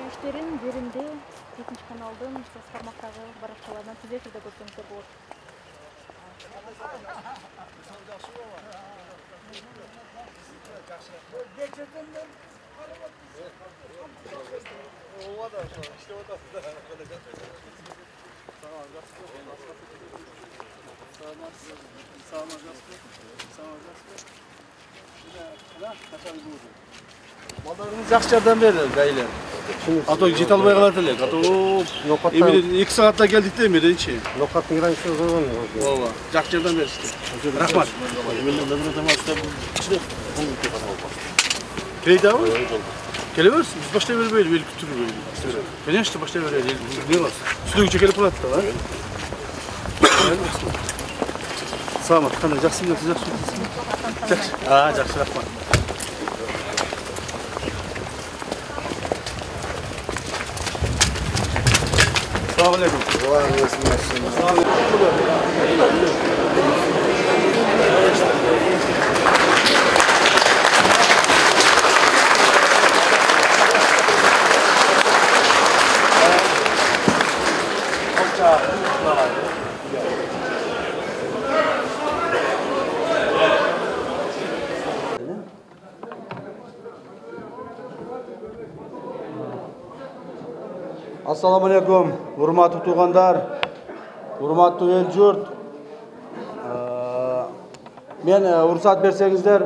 иштерин беринде Экинчи каналдын соц тармактагы баракчаларынан түз эфирде көрсөңүздөр болот. Балдарыңыз жақсы жардам берді гаилер. Ато жете албай калат элек. Ато эми 2 саатта келдик да эми дейчи. Ноқаттың раньше қойған. Ооба, жақсы жардам беришти. Рахмат. Келейдабы? Келе берсин. Биз баштай бербейли, эл күтүрбөйлү. Конечно, баштай берели. Не кыласыз? Сүлөгүчө келип калат да, Саламат, кандай жакшымы, жакшы? Жакшы. Жакшы, рахмат. Assalamu alaikum. Assalamu alaikum, урматтуу туугандар, урматтуу эл журт. Мен уруксат берсеңиздер,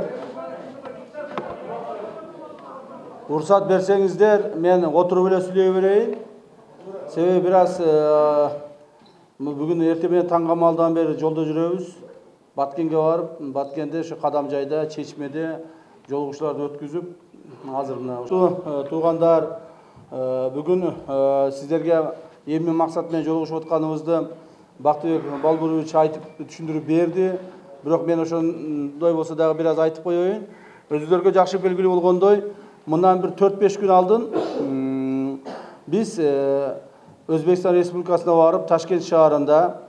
мен отуруп эле сүйлөй берейин. Себеби бир аз бүгүн эртең менен таңга малдан бери жолдо жүрөбүз. Баткенге барып, Баткенде ушу Кадамжайда, Чечмеде жолугушууларды өткүзүп, азыр мына туугандар бүгүн сиздерге эмне максат менен жолугушуп атканыбызды Бактыбек Балбурович айтып түшүндүрүп берди. Бирок мен ошондой болсо дагы бир аз айтып коеюн. Өзүлөргө жакшы белгилүү болгондой, мындан бир 4-5 күн алдын биз Өзбекстан Республикасына барып, Ташкент шаарында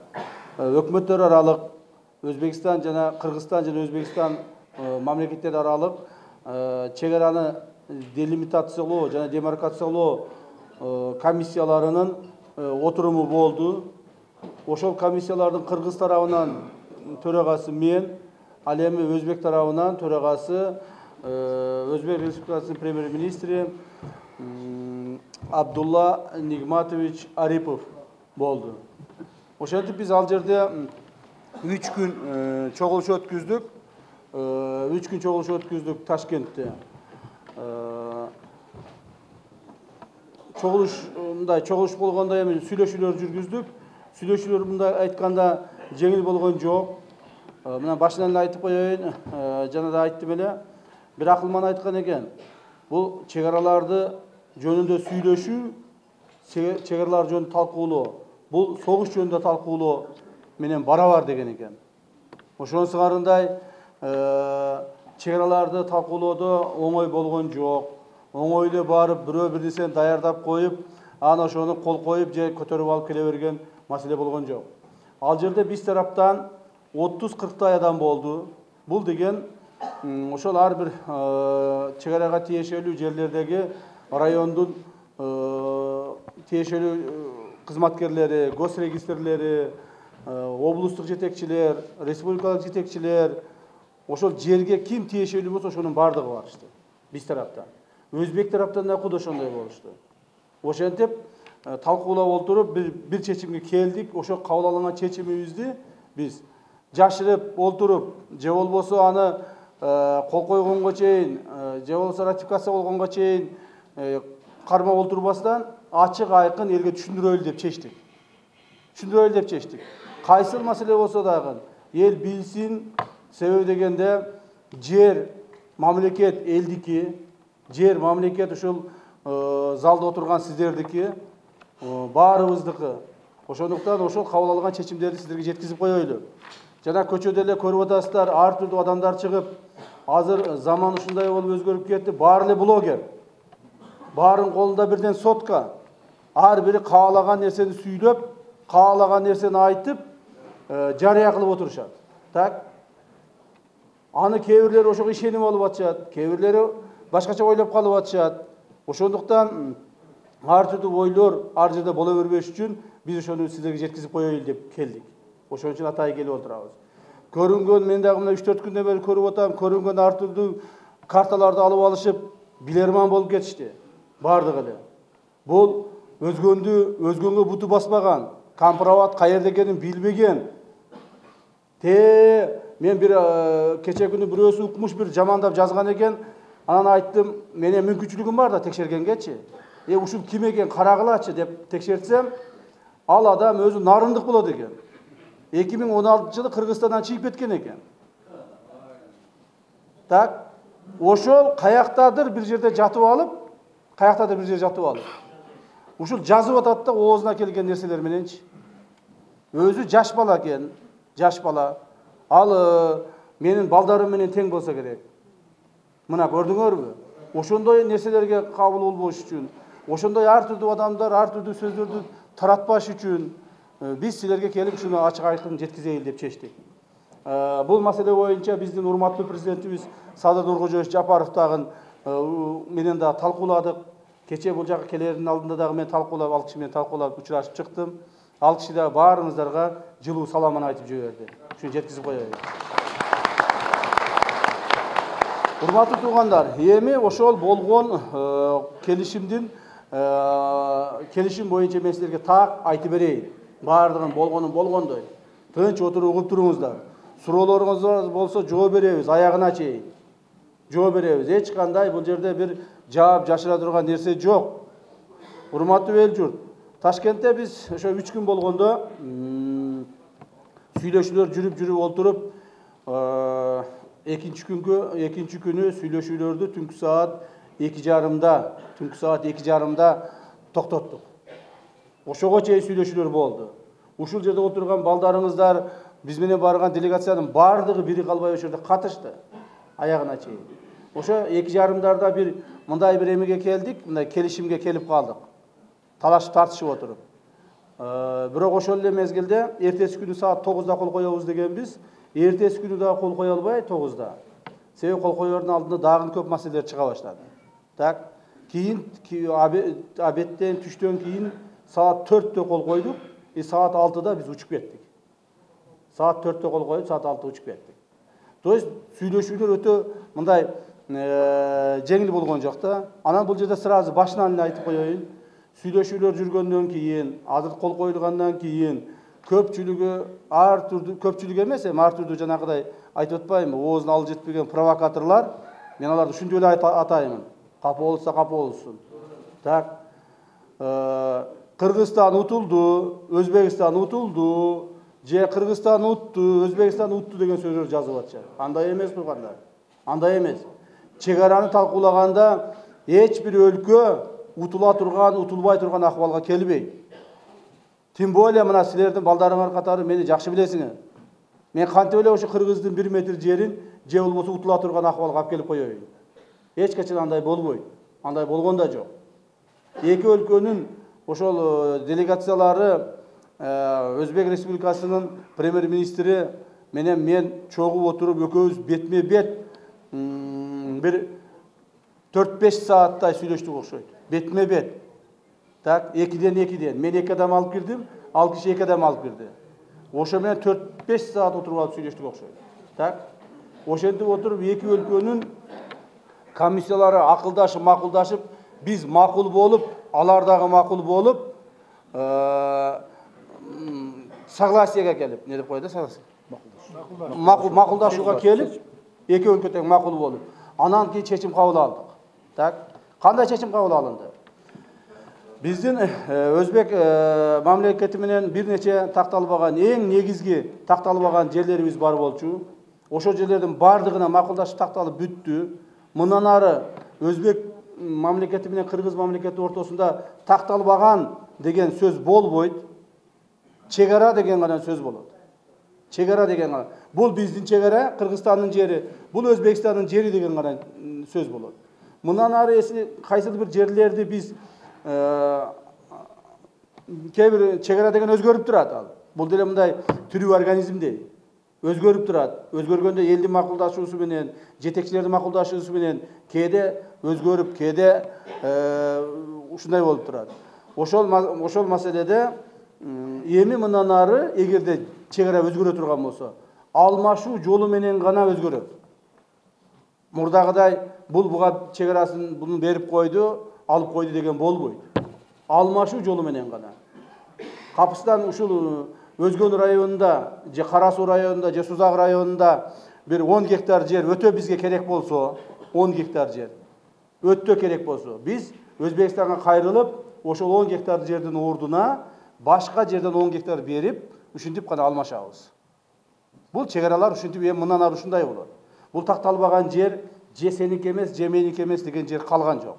өкмөттөр аралык Өзбекстан жана Кыргызстан жана Өзбекстан мамлекеттер аралык чек араны делимитациялоо жана демаркациялоо комиссияларынын отуруму болду. Ошол комиссиялардын Кыргыз тарабынан төрагасы мен, ал эми Өзбек тарабынан төрагасы Өзбек Республикасынын премьер-министри Абдулла Нигматович Арипов болду. Ошентип биз ал жерде 3 күн чогулуш өткүздүк. 3 күн чогулуш өткүздүк Ташкентте. Чогулуш болгондо эми сүйлөшүүлөр жүргүздүк. Сүйлөшүүлөр мындай айтканда жеңил болгон жок. Мына башынан эле айтып коеюн, жана да айттым эле. Бир акылман айткан экен. Бул чек араларды жөнүндө сүйлөшүү, чек аралар жөнүндө талкуулоо, бул согуш жөнүндө талкуулоо менен барабар деген экен. Ошонун сыңарындай чек араларды талкуулоодо оңой болгон жок. Оңой эле барып бирөө бир нерсени даярдап коюп, аны ошону кол коюп же көтөрүп алып келе берген маселе болгон жок. Ал жерде биз тараптан 30-40 адам болду. Бул деген ошол ар бир чек арага тиешелүү жерлердеги райондун тиешелүү кызматкерлери, госрегистрлери, облустук жетекчилер, республикалык жетекчилер, ошол жерге ким тиешелүү болсо ошонун бардыгы барышты. Биз тараптан. Өзбек тараптан да куд ошондой болушту. Ошентип талкуулап отуруп бир чечимге келдик. Ошо кабыл алынган чечимибизди биз жашырып отуруп, же болбосо аны кол койгонго чейин, же болбосо ратификация болгонго чейин кармап отурбастан ачык айкын элге түшүндүрөлү деп чечтик. Кайсыл маселе болсо дагы эл билсин. Себеби дегенде жер мамлекет элдики, жер мамлекет ушул залда отурган сиздердики, баарыбыздыкы. Ошондуктан ошол кабыл алган чечимдерди сиздерге жеткизип коелу. Жана көчөдө эле көрүп атасыздар, ар түрдүү адамдар чыгып, азыр заман ушундай болуп өзгөрүп кетти. Баары эле блогер. Баарынын колунда бирден сотка. Ар бири каалаган нерсени сүйлөп, каалаган нерсени айтып, жарыя кылып отурушат. Так? Аны кээ-бирлери ошого ишенип алып атышат, кээ-бирлери башкача ойлоп калып атышат. Ошондуктан ар түрдүү ойлор ар жерде боло бербеш үчүн биз ошону сиздерге жеткизип коелу деп келдик. Ошон үчүн атайын келип отурабыз. Көрүнгөн, мен дагы мына 3-4 күндөн бери көрүп атам, көрүнгөн ар түрдүү карталарды алып алышып, билерман болуп кетишти. Бардыгы эле. Бул өзгөнгө буту баспаган, компромат каерде экенин билбеген. Мен бир кече күнү бирөөсү укмуш бир жамандап жазган экен. Анан айттым, менин мүмкүнчүлүгүм бар да текшергенгечи. Ушул ким экен карагылачы деп текшертсем, ал адам өзү нарындык болот экен. 2016-жылы Кыргызстандан чыгып кеткен экен. Так, ошол каяктадыр бир жерде жатып алып, ушул жазып атат да оозуна келген нерселер мененчи. Өзү жаш бала экен, жаш бала. Ал менин балдарым менен тең болсо керек. Мына көрдүңөрбү? Ошондой нерселерге кабыл болбош үчүн, ошондой ар түрдүү адамдар ар түрдүү сөздөрдү таратпаш үчүн биз силерге келип ушуну ачык айкын жеткизейли деп чечтик. Бул маселе боюнча биздин урматтуу президентибиз Садыр Нуркожоевич Жапаров дагы менен да талкууладык. Кече бул жака келердин алдында дагы мен талкуулап, ал киши менен талкуулап учурашып чыктым. Ал киши да баарыңыздарга жылуу саламын айтып жиберди. Ушуну жеткизип коелу. Урматтуу туугандар, эми ошол болгон келишим боюнча мен силерге так айтып берейин. Баардыгын болгондой. Тынч отуруп угуп туруңуздар. Суроолоруңуз болсо жооп беребиз, аягына чейин. Жооп беребиз. Эч кандай бул жерде бир жаап жашыра турган нерсе жок. Урматтуу эл журт, Ташкентте биз ошо 3 күн болгондо сүйлөшүүлөр жүрүп олтуруп, экинчи күнү сүйлөшүүлөрдү түнкү саат 2:30 токтоттук. Ошого чейин сүйлөшүүлөр болду. Ушул жерде отурган балдарыңыздар, биз менен барган делегациянын бардыгы бири калбай ошол жерде катышты, аягына чейин. Ошо 2:30 бир мындай бир эмеге келдик, мындай келишимге келип калдык. Талашып тартышып отуруп. Бирок ошол эле мезгилде эртеси күнү саат 9-да кол коебуз дегенбиз. Эртеси күнү дагы кол кое албай 9-да. Себеби кол коердун алдында дагы көп маселелер чыга баштады. Так, кийин обедтен түштөн кийин саат 4-тө кол койдук, саат 6-да биз учуп кеттик. Саат 4-тө кол коюп, саат 6-да учуп кеттик. То есть сүйлөшүүлөр өтө мындай жеңил болгон жок да. Анан бул жерде сразу башынан эле айтып коеюн. Сүйлөшүүлөр жүргөндөн кийин, азыр кол коюлгандан кийин көпчүлүгү ар түрдүү, көпчүлүк эмес, ар түрдүү жанагыдай айтып атпаймынбы, оозуна алып жетпеген провокаторлор, мен аларды ушинтип эле атаймын. Капы болса капы болсун. Так, Кыргызстан утулду, Өзбекстан утулду, же Кыргызстан утту, Өзбекстан утту деген сөздөр жазып атышат. Андай эмес туугандар. Андай эмес. Чегараны талкуулаганда эч бир өлкө утула турган, утулбай турган акыбалга келбейт. Тем более мына силердин балдарыңар катары мени жакшы билесиңер. Мен кантип эле ошо кыргыздын 1 метр жерин же болбосо утула турган акыбалга алып келип коеюн. Эч качан андай болбойт. Андай болгон да жок. Эки өлкөнүн ошол делегациялары Өзбек Республикасынын премьер-министри менен мен чогуп отуруп экөөбүз бетме-бет бир 4-5 сааттай сүйлөштүк окшойт. Бетме-бет. Так, 2-ден. Мен 2 адам алып кирдим, ал киши 2 адам алып кирди. Ошо менен 4-5 саат отуруп алып сүйлөштүк окшойт. Так, ошентип отуруп эки өлкөнүн комиссиялары акылдашып, макулдашып, биз макул болуп, алар дагы макул болуп, согласияга келип, не деп койду, согласие? Макулдашууга келип, эки өлкө тең макул болуп, анан кийин чечим кабыл алдык. Так, кандай чечим кабыл алынды? Биздин Өзбек мамлекети менен бир нече такталбаган, эң негизги такталбаган жерлерибиз бар болчу. Ошо жерлердин бардыгына макулдашып такталып бүттү. Мындан ары Өзбек мамлекети менен Кыргыз мамлекети ортосунда такталбаган деген сөз болбойт. Чегара деген гана сөз болот. Чегара деген гана. Бул биздин чегара, Кыргызстандын жери, бул Өзбекстандын жери деген гана сөз болот. Мындан ары кайсыл бир жерлерди биз кээ бир чегара деген өзгөрүп турат ал. Бул деле мындай тирүү организмдей. özgörüp turat. Özgörgöndө eldi makuldaşuусу менен, жетекчилердин макулдашуусу менен кээде өзгөрүп, кээде ушундай болуп турат. Ошол маселеде эми мындан ары эгерде чек ара өзгөрө турган болсо, алмашуу жолу менен гана өзгөрөт. Мурдагыдай бул буга чек арасын буну берип койду, алып койду деген болбойт. Алмашуу жолу менен гана. Капыстан ушул Өзгөн районунда, же Кара Суу районунда, же Сузак районунда bir 10 гектар жер өтө бизге керек болсо, 10 гектар жер өтө керек болсо, биз Өзбекстанга кайрылып, ошол 10 гектар жердин ордуна башка жерден 10 гектар берип, ушинтип гана алмашабыз. Бул чек аралар ушинтип мындан ары ушундай болот. Бул такталбаган жер же сеники эмес, же меники эмес деген жер калган жок.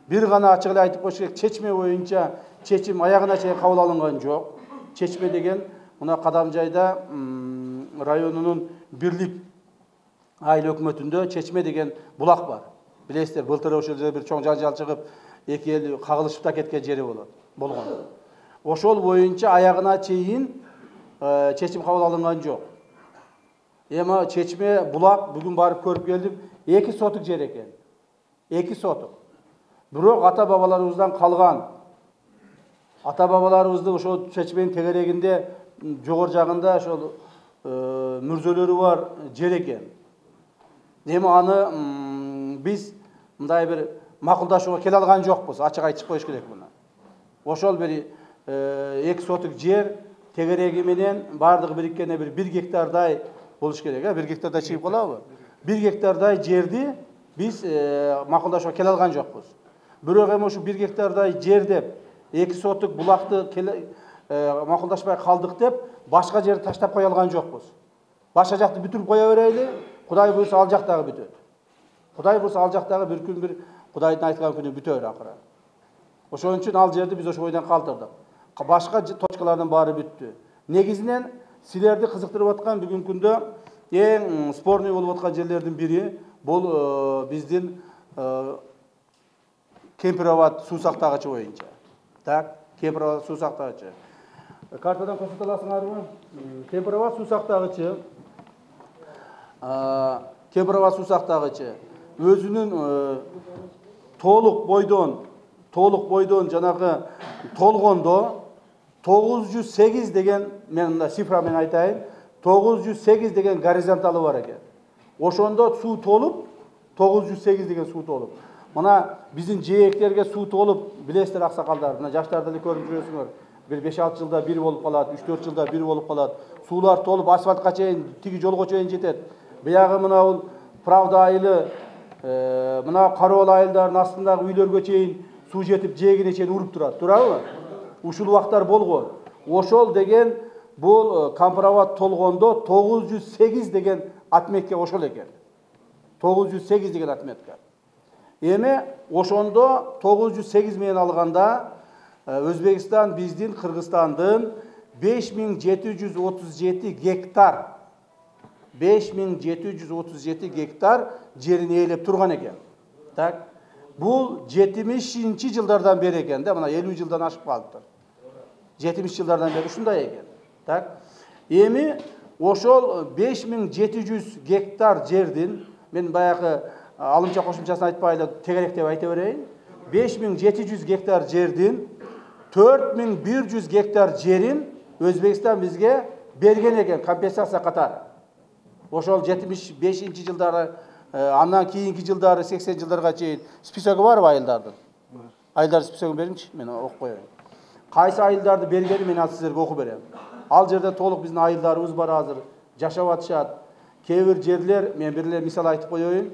Бир гана ачык эле айтып коюш керек, чечме боюнча чечим аягына чейин кабыл алынган жок. Çeşme деген мына Кадамжайда районунун бирлик айыл өкмөтүндө Çeşme деген булак бар. Билесиздер, былтыр ошол жерде бир чоң жанжал чыгып, эки эл кагылышып да кеткен жери болгон. Ошол боюнча аягына чейин чечим кабыл алынган жок. Эми Çeşme булак бүгүн барып көрүп келдим, 2 сотук жер экен. 2 сотук. Бирок ата бабаларыбыздан калган. Ата бабаларыбыздын ошол Çeşme'nin тегерегинде жогор жагында ошол мүрзөлөрү бар жер экен. Эми аны биз мындай бир макулдашууга келе алган жокпуз, ачык айтып коюш керек муну. Ошол бир 2 сотук жер тегереги менен бардыгы бириккенде бир 1 гектардай болуш керек, 1 гектардай чыгып калабы? 1 гектардай жерди биз макулдашууга келе алган жокпуз. Бирок эми ошо 1 гектардай жер деп 2 сотук булакты макулдашпай калдык деп башка жерди таштап кое алган жокпуз. Башка жакты бүтүрүп кое берели, Кудай буйрса ал жактагы бүтөт. Кудай буйрса ал жактагы бир күн бир Кудайдын айткан күнү бүтөр акыры. Ошон үчүн ал жерди биз ошо бойдон калтырдык. Башка точкалардын баары бүттү. Негизинен силерди кызыктырып аткан бүгүнкү күндө эң спорный болуп аткан жерлердин бири бул биздин Кемпироват суу сактагычы боюнча. Так, Кемпироват суу сактагычы. Картадан көрсөтө аласыңарбы? Кемпироват суу сактагычы. Кемпироват суу сактагычы өзүнүн толук бойдон жанагы толгондо 908 деген, мен мында цифра менен айтайын, 908 деген горизонталы бар экен. Ошондо суу толуп, 908 деген суу толуп. Мына биздин жээктерге суу толуп, билесиздер аксакалдар, мына жаштарды эле көрүп жүрөсүңөр. Bir 5-6 жылда bir болуп калат, 3-4 жылда bir болуп калат. Суулар толуп асфальтка чейин, тиги жолго чейин жетет. Биягы мына бул Правда айылы, мына Кароол айылдардын астындагы үйлөргө чейин суу жетип, жээгине чейин уруп турат. Турабы? Ушул убактар болгон. Ошол деген бул Кемпироват толгондо 908 деген отметке ошол экен. 908 деген отметка. Эми ошондо 908 менен алганда Өзбекстан биздин Кыргызстандын 5737 гектар 5737 гектар жерин ээлеп турган экен. Так. Бул 70-ши жылдардан бери экен да, мына 50 жылдан ашып калыптыр. 70 жылдардан бери ушундай экен. Так. Эми ошол 5700 гектар жердин, мен баягы алымча кошумчасын айтпай эле тегерек деп айта берейин. 5700 гектар жердин 4100 гектар жерин Өзбекстан бизге берген экен компенсация катары. Ошол 75 жылдары, андан кийинки жылдары 80 жылдарга чейин списогу барбы айылдардын? Айылдар списогун бериңчи, мен окуп коеюн. Кайсы айылдарды бергени мен сиздерге окуп берем. Ал жерде толук биздин айылдарыбыз бар азыр, жашап атышат. Кээ бир жерлер, мен бир эле мисал айтып коеюн.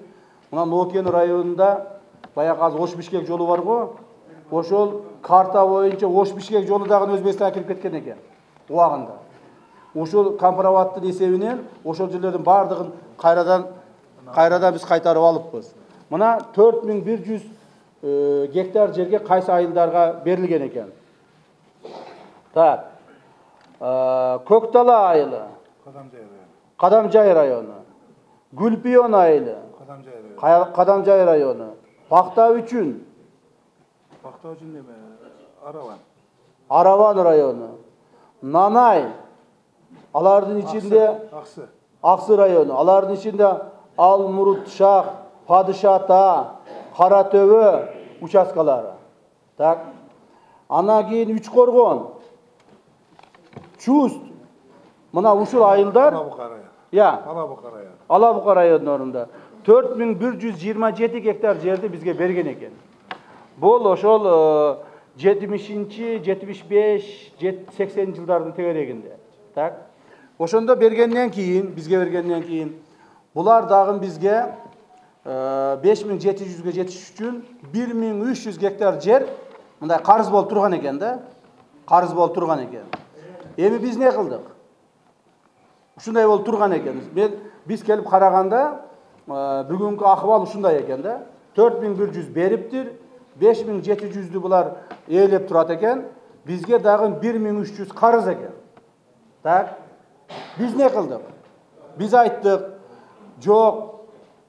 Мына Нокен районунда баягы азыр Ош-Бишкек жолу бар го. Ошол карта боюнча Ош-Бишкек жолу дагы Өзбекстанга кирип кеткен экен убагында. Ошол Кемпироваттын эсебинен ошол жерлердин бардыгын кайрадан биз кайтарып алыппыз. Мына 4100 гектар жерге кайсы айылдарга берилген экен. Так. Көктала айылы, Кадамжай району, Гүлпион айылы, Кадамжай району, Пакта үчүн неме? Араван району, Нанай, алардын ичинде Aksı rayonu. Aların içinde Almurut, Şah, Padişah Tağı, Karatöbü uçaskaları. Tak. Ana keyin Üçkorgon, Çust. Mına uşul ayılдар. Ya. Alabukara rayonlarında 4127 hektar жерди bizge bergen eken. Bol oşol 70-ci, 75, 80 жылдардын тегерегинде. Так. Ошондо бергенден кийин, bizge бергенден кийин булар дагы bizge 5700-ге жетиш үчүн 1300 гектар жер мындай карыз болуп турган экен да. Карыз болуп турган экен. Эми биз не кылдык? Ушундай болуп турган экен. Биз келип караганда бүгүнкү акыбал ушундай экен да. 4100 бериптир. 5700'dü bular eğilip turat eken. Bizge dagı 1300 karız eken. Tak. Biz ne kıldık? Biz ayttık. Yok.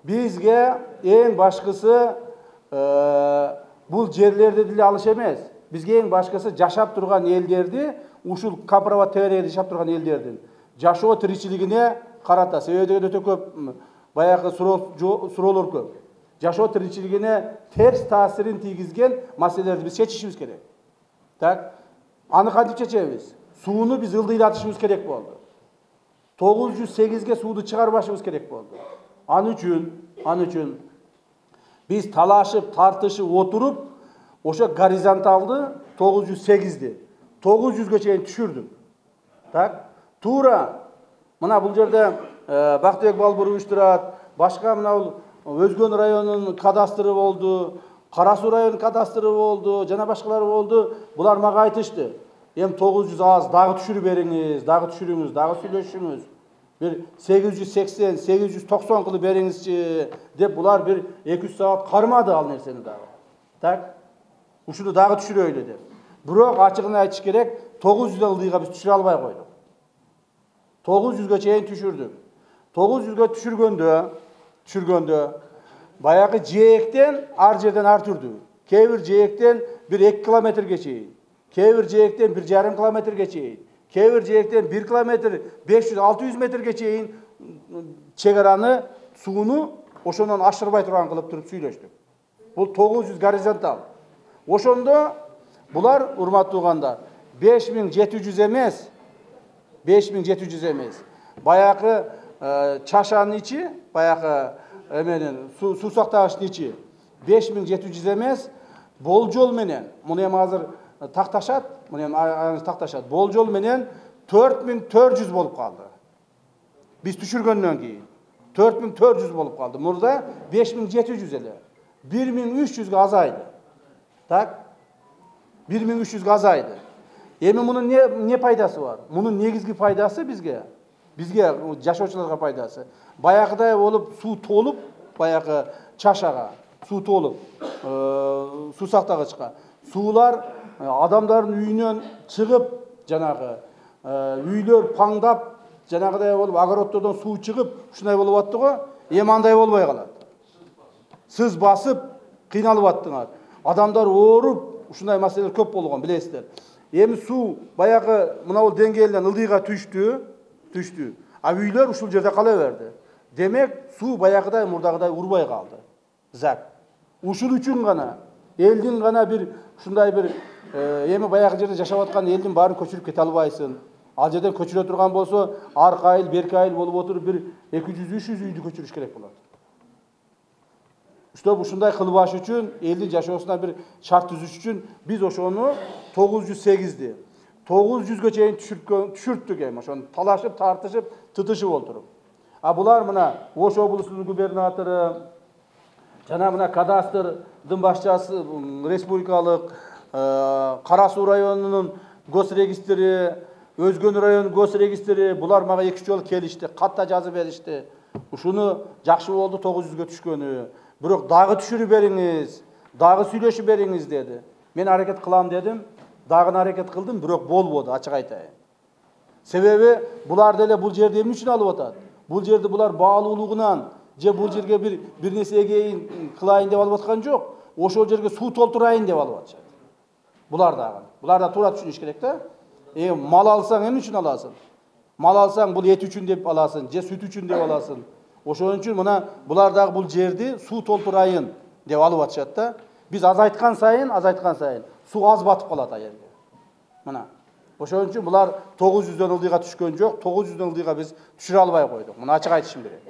Bizge en başkası bu yerlerde dili alış emez. Bizge en başkası yaşap turgan elderdi. Uşul Kaprava teoriyede yaşap turgan elderdin. Жашоо тиричилигине карата. Себеби өтө көп баягы суроолор көп. Жашоо тиричилигине терс таасирин тийгизген маселелерди биз чечишибиз керек. Так. Аны кантип чечебиз? Сууну биз ылдыйлатышыбыз керек болду. 908ге сууду чыгарбашыбыз керек болду. Аны үчүн биз талашып, тартышып отуруп, ошо горизонталды 908'di 900'гө чейин түшүрдүк. Так. Тура. Мына бул жерде Бактыбек Балбурович турат, башка мына Өзгөн районунун кадастры болду, Кара Суу районунун кадастры болду, жана башкалары болду. Булар мага айтышты. Эми 900 аз, дагы түшүрүп бериңиз, дагы түшүрүңүз, дагы сүйлөшүңүз. Bir 880, 890 kılı beriңизчи деп булар bir 200 saat кармады ал нерсени дагы. Так? Ушуну дагы түшүрөйлү деп. Бирок ачыгын айтыш керек, 900 ылдыйга биз түшүрө албай койдук. 900'гө чейин түшүрдүк. 900'гө түшүргөндө баягы жээктен ар жерден ар түрдү. Кээ бир жээктен 1-2 километрге чейин, кээ бир жээктен 1,5 километрге чейин, кээ бир жээктен 1 километр 500-600 метрге чейин чегараны, сууну ошондон ашырбай турган кылып туруп сүйлөштүк. Бул 900 горизонтал. Ошондо булар урматтуу угандар 5700 эмес, 5700 эмес. Баягы чашанын ичи, баягы эменин суу сактагычтын ичи 5700 эмес, болжол менен, муну эми азыр такташат, муну эми такташат. Болжол менен 4400 болуп калды. Биз түшүргөндөн кийин 4400 болуп калды. Мурда 5700 эле. 1300'гө азайды. Так? 1300'гө азайды. Эми мунун не пайдасы бар? Мунун негизги пайдасы бизге жашоочуларга пайдасы. Баягыдай болуп суу толуп, баягы чашага суу толуп, суу сактагычка. Суулар адамдардын үйүнөн чыгып, жанагы үйлөр паңдап, жанагыдай болуп огороддордон суу чыгып, ушундай болуп атты го. Эми андай болбой калат. Сыз басып, кыйналып аттыңар. Адамдар ооруп, ушундай маселелер көп болгон, билесиздер. Эми суу баягы мына бул деңгээлден ылдыйга түштү. А үйлөр ушул жерде кала берди. Демек, суу баягыдай мурдагыдай урбай калды. Зак. Ушул үчүн гана элдин гана бир ушундай бир эми баягы жерде жашап аткан элдин баарын көчүрүп кете албайсың. Ал жерден көчүрө турган болсо, арка айыл, берки айыл болуп отуруп бир 200-300 үйдү көчүрүш керек болот. Чтоб ушундай кылбаш үчүн, элдин жашоосуна бир шарт түзүш үчүн биз ошону 908'di 900'гө чейин түшүрттүк эми. Ошону талашып, тартышып, тытышып отуруп. А булар мына Ош облусунун губернатору, жана мына кадастрдын башчысы, республикалык Кара Суу районунун госрегистри, Өзгөн районунун госрегистри, булар мага 2 жолу келишти, катта жазып беришти. Ушуну жакшы болду 900'гө түшкөнү. Бирок дагы түшүрүп бериңиз, дагы сүйлөшүп бериңиз деди. Мен аракет кылам дедим, дагы аракет кылдым, бирок болбоду, ачык айтайын. Себеби булар деле бул жерди эмне үчүн алып атат? Бул жерди булар баалуулугунан же бул жерге бир нерсе эгейин кылайын деп алып аткан жок. Ошол жерге суу толтурайын деп алып атышат. Булар да туура түшүнүш керек да. Мал алсаң эмне үчүн аласың? Mal алсаң, бұл ет үшін деп аласың, же süt үшін деп аласың. Ошон үчүн мына булардағы бұл жерді су толтырайын деп алып атышат да. Biz azaytkan sayın su az batıp kalат ayerге. Мына. Ошон үчүн булар 900дөн ылдыйга түшкөн жок, 900дөн ылдыйга biz түшүрө албай койдук. Мына ачык айтышым керек.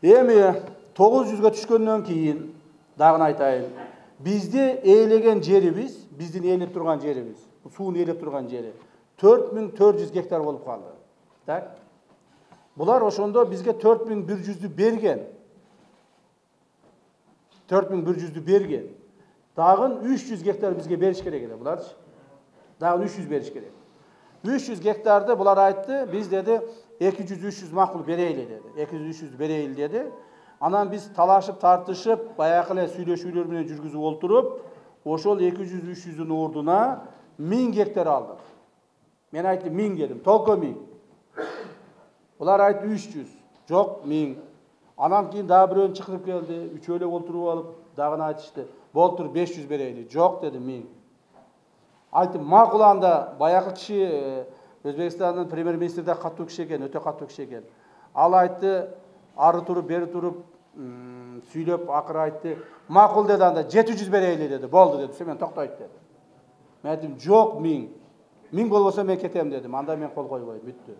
Эми 900га түшкөндөн кийин дагы айтайын. Бизди ээлеген жерибиз, биздин ээлеп турган жерибиз, сууну ээлеп турган жери 4400 гектар болуп калды. Так? Булар ошондо бизге 4100'ді берген. 4100'ді берген. Дагы 300 гектар бизге бериш керек эди. Буларчы? Дагы 300 бериш керек. 300 гектарды булар айтты, биз деди 200-300 макул берейли деди. 200-300 берейли деди. Анан биз талашып, тартышып, баягы эле сүйлөшүүлөр менен жүргүзүп олтуруп, ошол 200-300'дүн ордуна 1000 гектар алдык. Мен айттым 1000 дедим, толко 1000. Булар айтты 300. Жок, 1000. Анан кийин дагы бирөөнү чакырып келди, үчөөлөп олтуруп алып, дагы айтышты. Болтур 500 берейли. Жок деди 1000. Айттым, макул анда баягы киши Өзбекстандын премьер-министри да каттуу киши экен, өтө каттуу киши экен. Ал айтты, ары туруп, бери туруп, сүйлөп, акыры айтты. Макул деди анда 700 берейли деди. Болду деди. Мен токтойт деди. Мен айттым, жок 1000. 1000 болбосо мен кетем дедим. Анда мен кол койбойм, бүттү.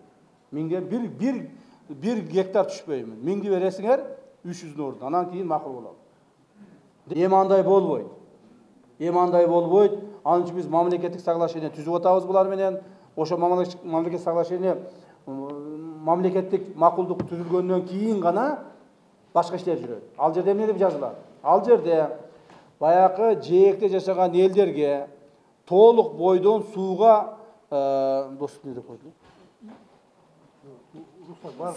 1000ден bir гектар түшпөймүн. 1000ди бересиңер 300'дүн ордуна. Анан кийин макул болот. Эми андай болбойт. Анын үчүн биз мамлекеттик соглашение түзүп атабыз булар менен. Ошо мамлекеттик соглашение мамлекеттик макулдук түзүлгөндөн кийин гана башка иштер жүрөт. Ал жерде эмне деп жазылат? Ал жерде баягы жээкте жашаган элдерге толук бойдон сууга доступ деп койду.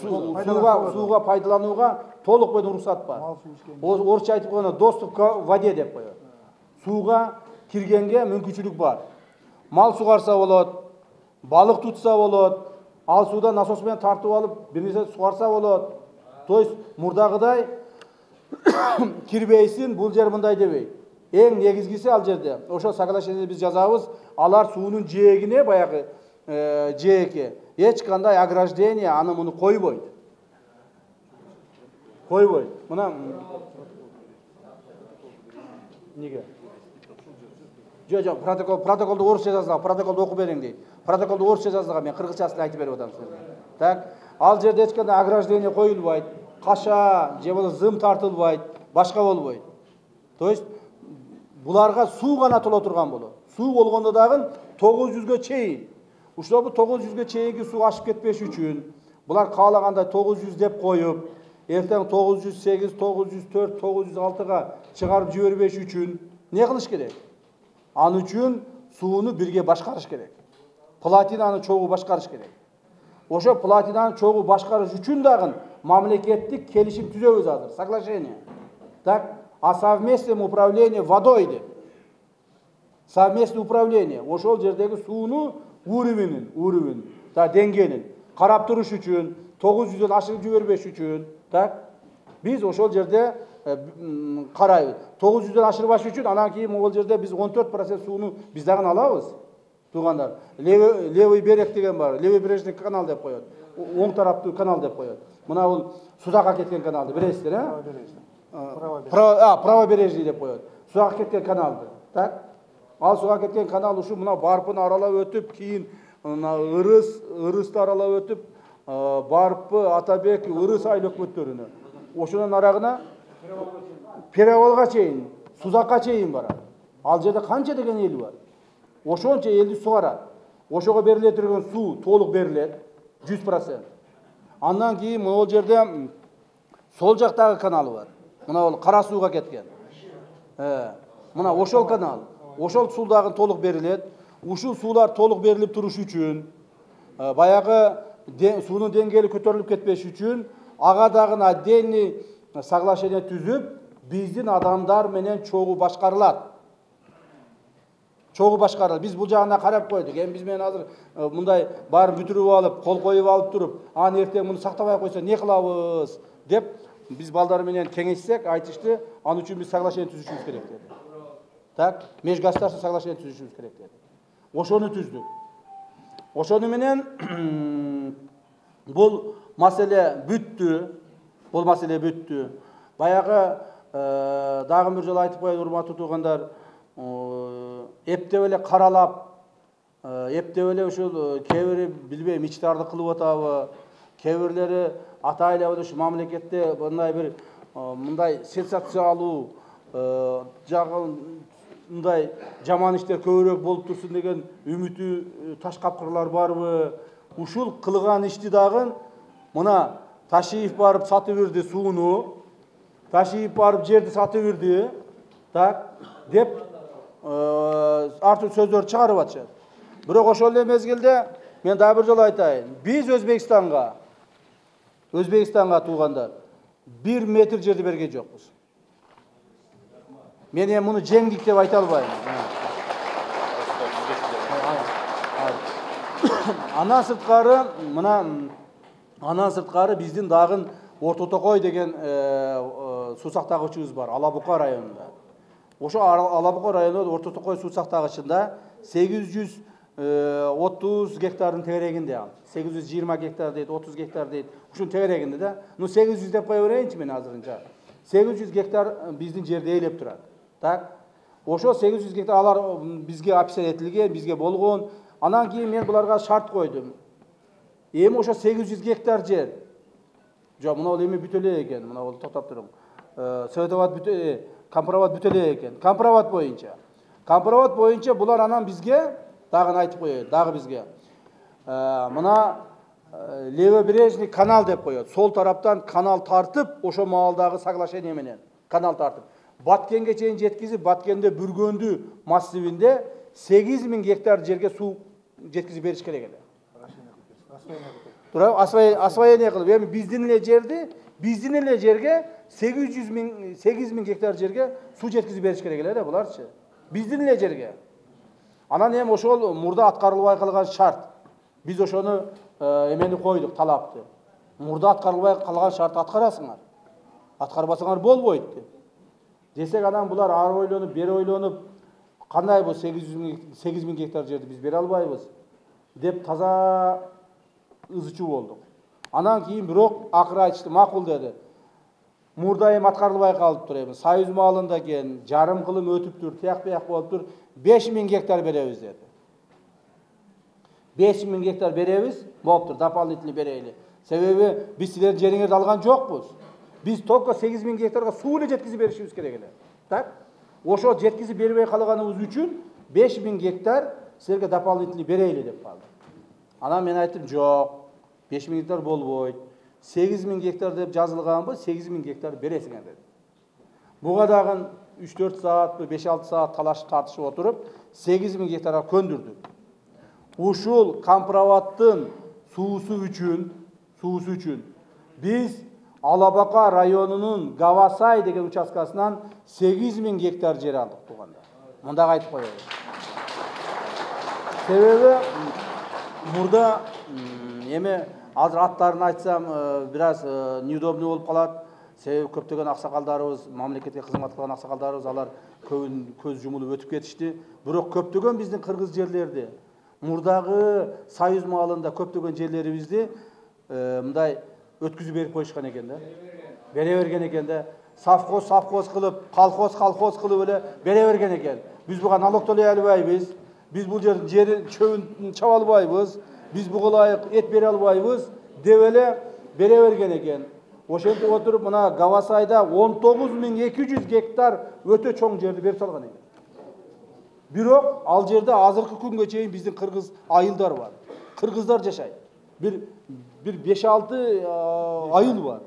Сууга пайдаланууга толук бойдон уруксат бар. Орусча айтып койгондо доступ к воде деп коет. Сууга киргенге мүмкүнчүлүк бар. Мал сугарса болот, балык тутса болот, ал суудан насос менен тартып алып, бир нерсе сугарса болот. То есть мурдагыдай кирбейсин, бул жер мындай дебейт. Эң негизгиси ал жерде. Ошо соглашениеде биз жазабыз, алар суунун жээгине баягы жээкке эч кандай ограждение аны муну койбойт. Мына неге? Жок, протоколду орусча жазылган, протоколду окуп бериң дейт. Протоколду орусча жазылган, мен кыргызчасын айтып берип атам сизге. Так, ал жерде эч кандай ограждение коюлбайт, каша же болбосо зым тартылбайт, башка болбойт. То есть буларга суу гана толо турган болот. Суу болгондо дагы 900га чейин. Ушул 900га чейинки суу ашып кетпеш үчүн булар каалагандай 900 деп коюп, эртең 908, 904, 906га чыгарып жибербеш үчүн не кылыш керек? Аны үчүн сууну бирге башкарыш керек. Платинаны чогуу башкарыш керек. Ошо платинаны чогуу башкарыш үчүн дагы мамлекеттик келишим түзөбүз азыр, соглашение. Так, о совместном управлении водой деп. Совместное управление. Ошол жердеги сууну урумин, та деңгээлин карап туруш үчүн, 900дөн ашырып жибербеш үчүн, так? Биз ошол жерде карайбыз. 900дөн ашырбаш үчүн анан кийин могул жерде биз 14% сууну биз дагы алабыз. Туугандар, левый берег деген бар, левый бережный канал деп коет. Оң тараптуу канал деп коет. Мына бул Судакка кеткен каналды билесиздер, правобережный деп коет. Судакка кеткен каналды, так? Ал суга кеткен канал ушу мына Барпыны аралап өтүп, кийин Ырысты аралап өтүп, Барпы, Атабек, Ырыс айыл өкмөттөрүнө. Ошонун арагына Перевалга чейин, Судакка чейин барат. Ал жерде канча деген эл бар. Ошончо элди сугарат. Ошого бериле турган суу толук берилет, 100%. Андан кийин могул жерде сол жактагы каналы бар. Мына ол Кара сууга кеткен. Мына ошол канал. Ошол суу дагы толук берилет. Ушул суулар толук берилип туруш үчүн, баягы суунун деңгээли көтөрүлүп кетпеш үчүн, ага дагы отдельный соглашение түзүп, биздин адамдар менен чогуу башкарылат. Биз бул жагына карап койдук. Эми биз менен азыр мындай баарын бүтүрүп алып, кол коюп алып туруп, аны эртең муну сактабай койсо не кылабыз деп биз балдар менен кеңешсек, айтышты, аны үчүн биз соглашение түзүшүбүз керек деди. Так, межгосударственный соглашение түзүшүбүз керек деди. Ошону түздүк. Ошону менен бул маселе бүттү. Бул маселе бүттү. Баягы дагы бир жолу айтып коеюн, урматтуу туугандар, эптеп эле каралап, эптеп эле ушул кээ бири билбейм ичтарды кылып атабы, кээ бирлери атайлап ушу мамлекетте мындай сенсациялуу мындай жаман иштер көбүрөөк болуп турсун деген үмүтү таш капкырлар барбы? Ушул кылган ишти дагы мына Ташиев барып сатып берди сууну, Ташиев барып жерди сатып берди, так деп артын сөздөр чыгарып атышат. Бирок ошол эле мезгилде мен дагы бир жолу айтайын. Биз Өзбекстанга туугандар 1 метр жерди берген жокпуз. Мен эми муну жеңдик деп айта албайм. Андан сырткары биздин дагы Орто Токой деген суу сактагычыбыз бар, Алабука районунда. Ошо Алабука районунда Орто Токой суу сактагычында 830 гектардын тегерегинде ал. 820 гектар дейт, 30 гектар дейт. Ушунун тегерегинде да. 800 деп кое берейинчи мен азырынча. 800 гектар биздин жерде ээлеп турат. Так. Ошо 800 гектар алар бизге описание этилген, бизге болгон. Анан кийин мен буларга шарт койдум. Эми ошо 800 гектар жер. Жок, мына эми бүт эле экен. Мына бул токтоп туруң. Компровод бүт эле экен. Компровод боюнча булар анан бизге дагы айтып коёт, дагы бизге. Мына левобережный канал деп коёт. Сол тараптан канал тартып, ошо маалдагы соглашение менен канал тартып. Баткенге чейин жеткизип, Баткенде Бүргөндү массивинде 8000 гектар жерге суу жеткизип бериш керек эле. Тура освоение кылып, эми биздин эле жерге 8000 гектар жерге суу жеткизип бериш керек эле да буларчы. Биздин эле жерге. Анан эми ошол мурда аткарылбай калган шарт. Биз ошону эмени койдук, талапты. Мурда аткарылбай калган шарт аткарасыңар. Аткарбасаңар болбойт деп. Десек анан булар ары ойлонуп, бери ойлонуп, кандай бул 8000 гектар жерди биз бере албайбыз деп таза ызычуу болдук. Анан кийин бирок акыры айтышты, макул деди. Мурда эми аткарылбай калыптыр эми. Союз маалында экен, жарым кылым өтүптүр, тияк-бияк болуптур. 5000 гектар беребиз деди. 5000 гектар беребиз, болуптур, дополнительный берейли. Себеби биз силердин жериңерди алган жокпуз. Биз только 8000 гектарга суу эле жеткизип беришибиз керек эле. Так? Ошо жеткизип бербей калганыбыз үчүн 5000 гектар силерге дополнительный берейли деп калды. Анан мен айттым, жок, 5000 гектар болбойт. 8000 гектар деп жазылганбы, 8000 гектар бересиңер деди. Буга дагы 3-4 саат, 5-6 саат талашып тартышып отуруп, 8000 гектарга көндүрдүк. Ушул компроводдун суусу үчүн биз Алабака районунун Гавасай деген участкасынан 8000 гектар жер алдык туугандар. Мындак айтып коеюн. Себеби мурда эми азыр аттарын айтсам бираз неудобный болуп калат. Себеби көптөгөн аксакалдарыбыз, мамлекетке кызмат кылган аксакалдарыбыз алар көз жумулуп өтүп кетишти. Бирок көптөгөн биздин кыргыз жерлерди, мурдагы Союз маалында көптөгөн жерлерибизди мындай өткүзүп берип коюшкан экен да. Бере берген экен да. Совхоз кылып, колхоз кылып эле бере берген экен. Биз буга налог төлөй албайбыз. Биз бул жерин чөбүн чаба албайбыз. Биз буга ылайык эт бере албайбыз деп эле бере берген экен. Ошентип отуруп мына Гавасайда 19200 гектар өтө чоң жерди берип салган экен. Бирок ал жерде азыркы күнгө чейин биздин кыргыз айылдар бар. Кыргыздар жашайт. Bir 5-6 ayıl var.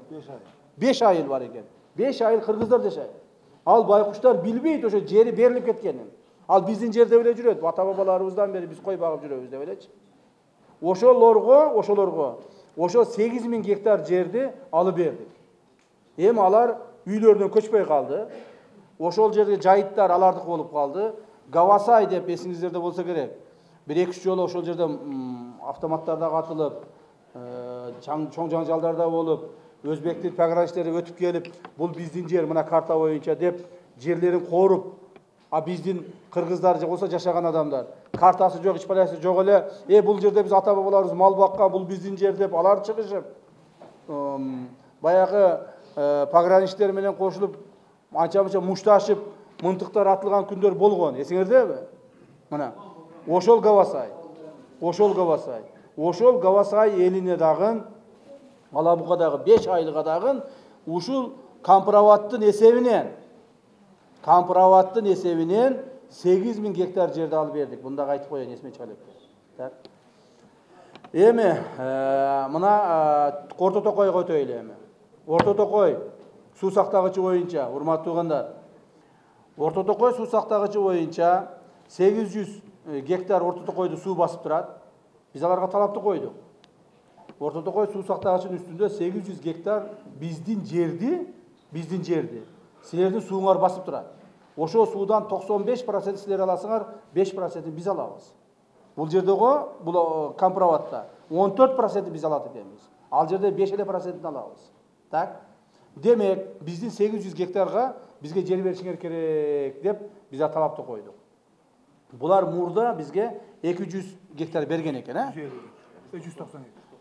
5 ayıl var eken. 5 ayıl Kırgızlar yaşayt. Al baykuşlar bilbeyt oşo jeri berilip ketkenin. Al bizdin jerde öyle жүрөт. Ata babalarыбыздан beri biz koy bagып жүрөбүz деп элечи. Ошо 8000 гектар жерди алып бердик. Эми алар үйлөрүнөн көчпөй калды. Ошол жерде жайыттар алардык болуп калды. Гавасай деп эсиңиздерде болсо керек. 1-2 жолу ошол жерде автоматтарда катылып, чоң жаңжалдарда болуп, өзбектин пограничтери өтүп келип, бул биздин жер мына карта боюнча деп жерлерин коруп, А биздин кыргыздар же болсо жашаган адамдар картасы жок, ичпаласы жок эле, бул жерде биз ата бабаларыбыз мал баккан, бул биздин жер деп алар чыгышып, баягы пограничтер менен кошулуп, анча-мынча мушташып, мынтыктар атылган күндөр болгон. Эсиңердеби? Мына ошол Гавасай. Ошол Гавасай элине дагы, Алабукадагы 5 айлыга дагы ушул компроваттын эсебинен 8000 гектар жерди алып бердик. Бунда айтып коеюн, эсиме чыга элек. Эми мына Орто Токойго өтөйлү эми. Орто Токой суу сактагычы боюнча, урматтуу туугандар, Орто Токой суу сактагычы боюнча 800 гектар Орто Токойду суу басып турат. Биз аларга талапты койдук. Орто Токой суу сактагычынын үстүндө 800 гектар биздин жерди силердин сууңар басып турат. Ошо суудан 95% силер аласыңар, 5% биз алабыз. Бул жердегі бул компроватта 14% биз алат экенбиз. Ал жерде 5% алабыз. Так? Демек, биздин 800 гектарга бизге жер беришиңер керек деп биз талапты койдук. Булар мурда бизге 200 гектар берген экен,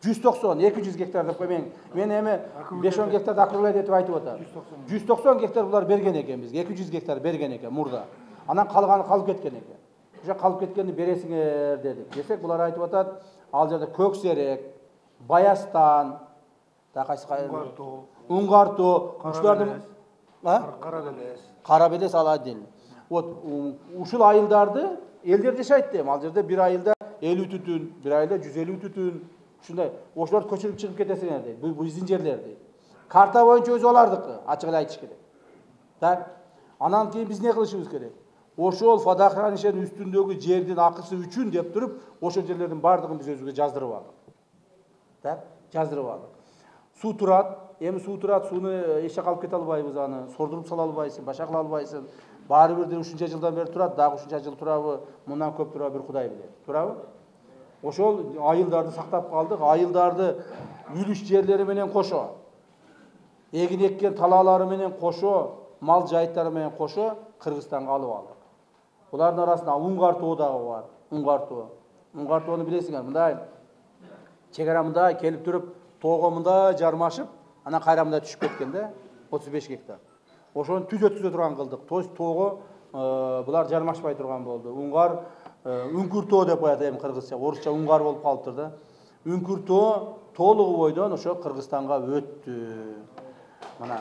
190, 200 гектар деп коймең. Мен эми 5-10 гектарды округлайтып айтып атам. 190 гектар булар берген экен бизге, 200 гектар берген экен мурда. Анан калганы калып кеткен экен. Ошо калып кеткенди бересиңер дедик. Десек булар айтып атат, ал жерде Көксерек, Баястан, Уңгартоо, ушулардын Карабелес ал отдельно. Вот ушул айылдарды элдер жашайт дейм. Ал жерде бир айылда 50 түтүн, бир айылда 150 түтүн. Ушундай ошолор көчүрүп чыгып кетесиңер дейт. Бул биздин жерлер дейт. Карта боюнча өзү алардыкы, ачык эле айтыш керек. Так? Анан кийин биз не кылышыбыз керек? Ошол водохранилищенин үстүндөгү жердин акысы үчүн деп туруп, ошол жерлердин бардыгын биз өзүбүзгө жаздырып алдык. Так? Жаздырып алдык. Суу турат, эми суу турат, сууну эче калып кете албайбыз аны, сордуруп сала албайсың, башка кыла албайсың. Баары бир ушунча жылдан бери турат, дагы ушунча жыл турабы, мындан көп турабы бир Кудай билет. Турабы? Ошол айылдарды сактап калдык, айылдарды үлүш жерлери менен кошо, эгин эккен талаалары менен кошо, мал жайыттары менен кошо Кыргызстанга алып алдык. Булардын арасында Уңгартоо дагы бар. Уңгартоону билесиңер, мындай чегара мындай келип туруп, тоого мындай жармашып, анан кайра мындай түшүп кеткен да, 35 гектар. Ошону түз өткүзө турган кылдык. Тоого булар жармашпай турган болду. Үңкүртөө деп коет эми кыргызча, орусча уңгар болуп калыптыр да. Үңкүртөө толугу бойдон ошо Кыргызстанга өттү. Мына.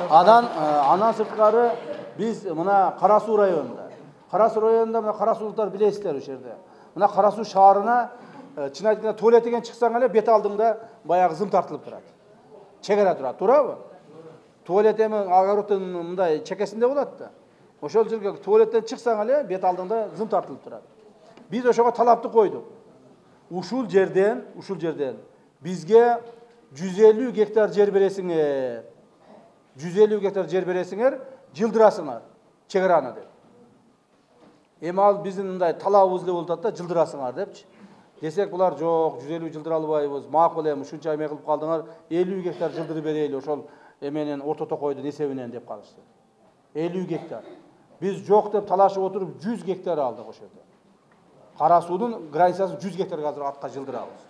Анан сырткары биз мына Кара Суу районунда. Кара Суу районунда мына Кара Суулуктар билесиздер ошол жерде. Мына Кара Суу шаарына чын айтканда туалеттен чыксаң эле бет алдыңда баягы зым тартылып турат. Чегара турат, туурабы? Туалет эми огороддун мындай чекесинде болот да. Ошол жерге туалеттен чыксаң эле бет алдыңда зым тартылып турат. Биз ошого талапты койдук. Ушул жерден бизге 150 гектар жер бересиңер. 150 гектар жер бересиңер, жылдырасыңар чегараны деп. Эми ал биздин мындай талабыбыз эле болуп атат да, жылдырасыңар депчи. Десек булар жок, 150 жылдыра албайбыз. Макул эми ушунча эме кылып калдыңар, 50 гектар жылдырып берели ошол эменен Орто Токойдун эсебинен деп калышты. 50 гектар. Биз жок деп талашып отуруп 100 гектар алдык ошол жерде. Кара Суудун границасын 100 гектарга азыр артка жылдырабыз.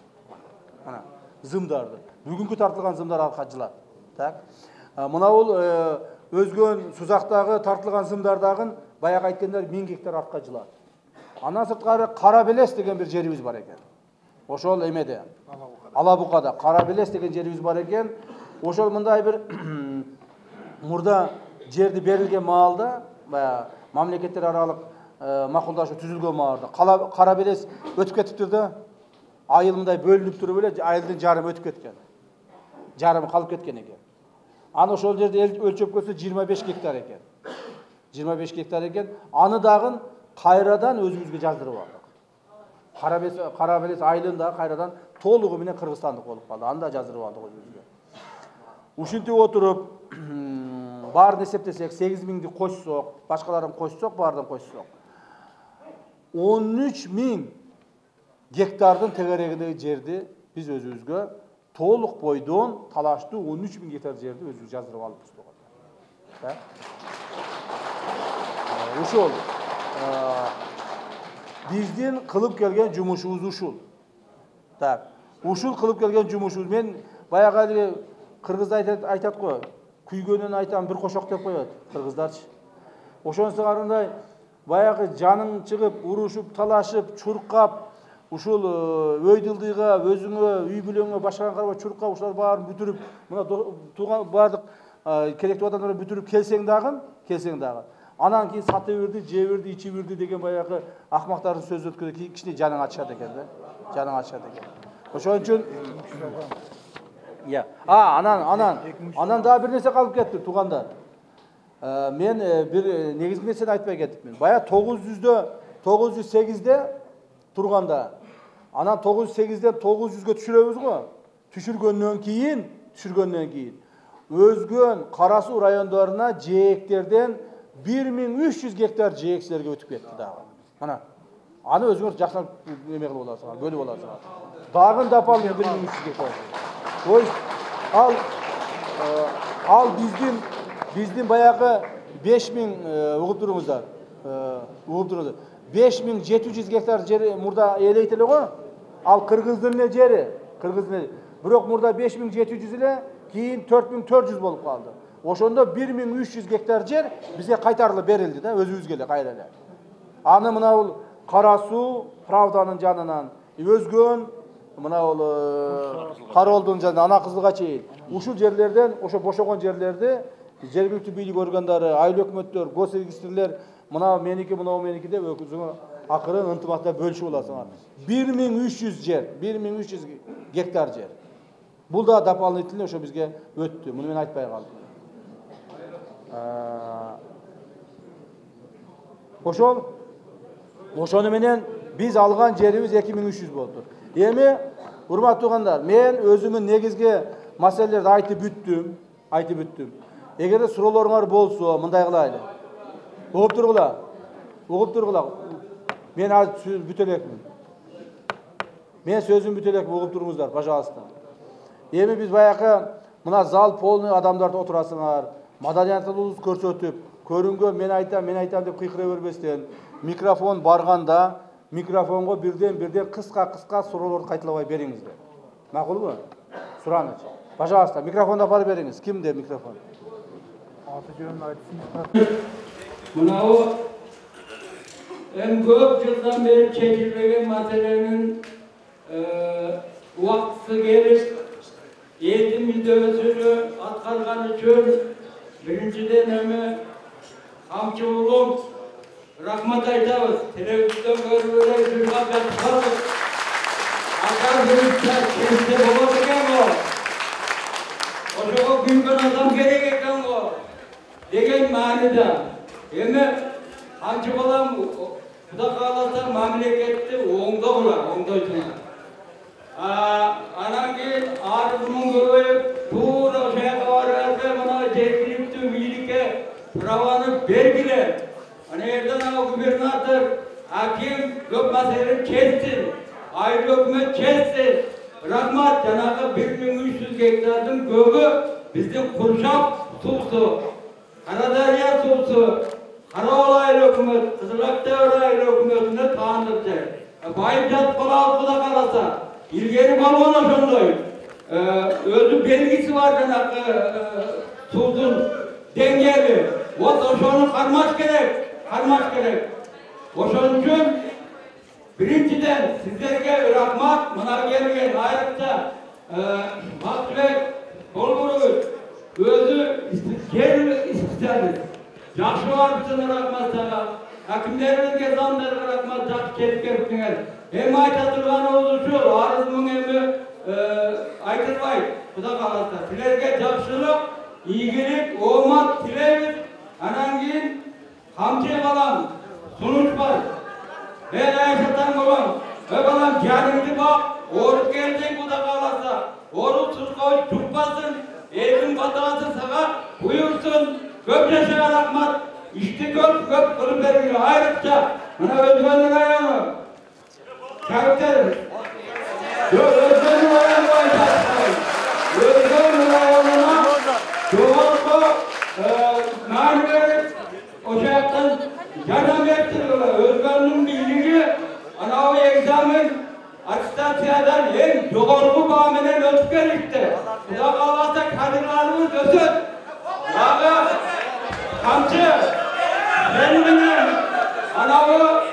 Мына зымдарды. Бүгүнкү тартылган зымдар артка жылат. Так. Мына бул өзгөн сузактагы тартылган зымдардагы баягы айткандар 1000 гектар артка жылат. Андан сырткары Карабелес деген бир жерибиз бар экен. Ошол эмеде. Алабукада Карабелес деген жерибиз бар экен. Ошол мындай бир мурда жерди берилген маалда, баягы мамлекеттер аралык макулдашуу түзүлгөн маалда Карабелес өтүп кетиптир да. Айыл мындай бөлүнүп туруп эле айылдын жарымы өтүп кеткен. Жарымы калып кеткен экен. Аны ошол жерде өлчөп көрсө 25 гектар экен. 25 гектар экен. Аны дагы кайрадан өзүбүзгө жаздырып алдык. Карабелес айылында кайрадан толугу менен кыргызстандык болуп калды. Аны да жаздырып алдык өзүбүзгө. Ушинтип отуруп, баарын эсептесек, 8000'ди кошсок, башкаларын кошсок, баарын кошсок, 13000 гектардын тегерегиндеги жерди биз өзүбүзгө толук бойдон талаштуу 13000 гектар жерди өзүбүз жаздырып алыпбыз. Uşul. Bizdin kılıp gelgen jumuşubuz uşul. Tak. Uşul kılıp gelgen jumuşubuz. Men bayağı Kırgızda aytat koy. Küygөнүн айтам bir koşok деп koyot kırgızдарчı. Oşonsu karınday bayağı canın çıkıp, uruşup, talaşıp, çurkap, uşul öydildiyga, özüңө, үй бүлөңө, başkan karaba çurkap, uşlar bарын бүтүрүp, mına tuğan bardık керектүү адамдар бүтүрүп келсең дагы. Анан кийин саты берди, же берди, ичи берди деген баягы акмактардын сөзү өткөндө кичине жаның ачышат экен да. Жаның ачышат экен. Ошон үчүн анан дагы бир нерсе калып кетти туугандар. Мен bir негизги нерсени айтпай кеттимин. Баягы 908'de турганда анан 908'ден 900'гө түшүрөбүз го. Түшүргөндөн кийин өзгөн Кара Суу райондоруна жээктерден 1300 гектар жээкчилерге өтүп кетти дагы. Мына аны өзүңөр жакшылап неме кылып аласыңар, бөлүп аласыңар. Дагы дополнительно 1300 гектар. То есть ал биздин баягы 5000 угуп туруңуздар. 5700 гектар жер мурда ээлейт эле го. Ал кыргыздын эле жери, Бирок мурда 5700 эле, кийин 4400 болуп калды. Ошондо 1300 гектар жер бизге кайтарылып берилди да, өзүбүзгө эле кайра эле. Аны мына бул Кара Суу Правданын жанынан өзгөн, мына бул Каролдун жанынан Ана Кызылга чейин ушул жерлерден, ошо бошогон жерлерди жергиликтүү бийлик органдары, айыл өкмөттөр, госрегистрлер мына меники деп өзүңөр акырын ынтымакта бөлүшүп аласыңар. 1300 гектар жер. Бул да дополнительно ошо бизге өттү. Муну мен айтпай калдым. Ошону менен биз алган жерибиз 2300 болду. Эми урматтуу туугандар, мен өзүмдүн негизги маселелерди айтып бүттүм. Эгерде суроолоруңар болсо, мындай кылайлы. Угуп тургула. Мен азыр сөз бүтө элекмин. Мен сөзүм бүтө элек, угуп туруңуздар, пожалуйста. Эми биз баягы мына зал полный адамдарды отурасыңар, маданиятыңызды көрсөтүп, көрүнгөн мен айтам деп кыйкыра бербестен, микрофон барганда, микрофонго бирден кыска суроолорду кайталабай бериңиздер. Макулбу? Сураныч. Пожалуйста, микрофонду алып бериңиз. Кимде микрофон? Аты жөнүн айтыңыз. Мынау көп жылдан бeri чечилбеген маселенин убактысы келип, элдин мүддөсүнө аткарган үчүн биринчиден эми камчы улум рахмат айтабыз. Телевизион көрүп эле жургап жатабыз. Акар биринчи кесте болот экен го. Ошого күнгөн адам керек экен го деген мааниде. Эми камчы балам Куда кааласа мамлекетти оңдойсуңар. Анан кийин арызмын көбөйүп, туура ошояка барып мына жергиликтүү бийликке праваны бергиле. Эрден губернатор, аким көп маселени чечсин, айыл өкмөт чечсин. Рахмат, жанагы 1300 гектардын көбү биздин Куршап суусу, Карадария суусу, Карабал айыл өкмөт, Кызылактар айыл өкмөтүнө таандык жер. Байып жатып калабыз Куда кааласа. Илгери болгон ошондой. Өзү белгиси бар жанагы суудун деңгээли. Вот ошону кармаш керек. Ошон үчүн биринчиден сиздерге рахмат, мына келген айрыкча Бактыбек Болгорович өзү жер истеди. Жакшы барыпсың, рахмат сага. Акимдерибизге, замдарга рахмат, жакшы келип келиптиңер. Эми айта турганыбыз ушул, арызмын эми айтылбайт. Куда кааласа, силерге жакшылык, ийгилик, оомат тилейбиз. Анан кийин камчы балам, сунуш бар. Айшатан балам, балам жаныңды бак, ооруп келдиң Куда кааласа. Оорусуз жукпасын, элдин батасын сага буйрсун. Көп жашага рахмат. İşte көп kılıp vergili ayrıca bana özgürlük ayağını karakter özgürlük ayağını özgürlük ayağına çoğaltı ettirdiler. Özgürlüğün bildiği ana o egzamin atestatsiyadan en doğru bağımenen ötüp gelipti. Bu da kalmazsa kadınlarımız ötüp. Yağı kamçı benimle ana o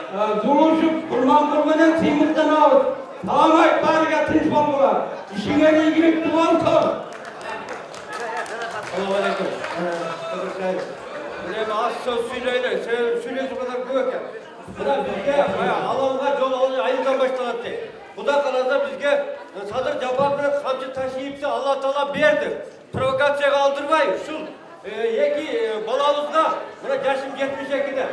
zuluşup kurmanın kıymetini alıp tamamen bariga tinç oldular. İşine ilgili duvan kıl. Selamun aleyküm. Az söz söyleyin. Söyleyecek kadar kuvvet ya. Bu da bizge alanға yol alın ayından başlandı. Bu da kalanda bizge sadır cevabını kamçı taşıyıptı Allah Teala berdi. Provokatsiyaga aldırmayın. Şul eki balamızga buna yaşım 72'de.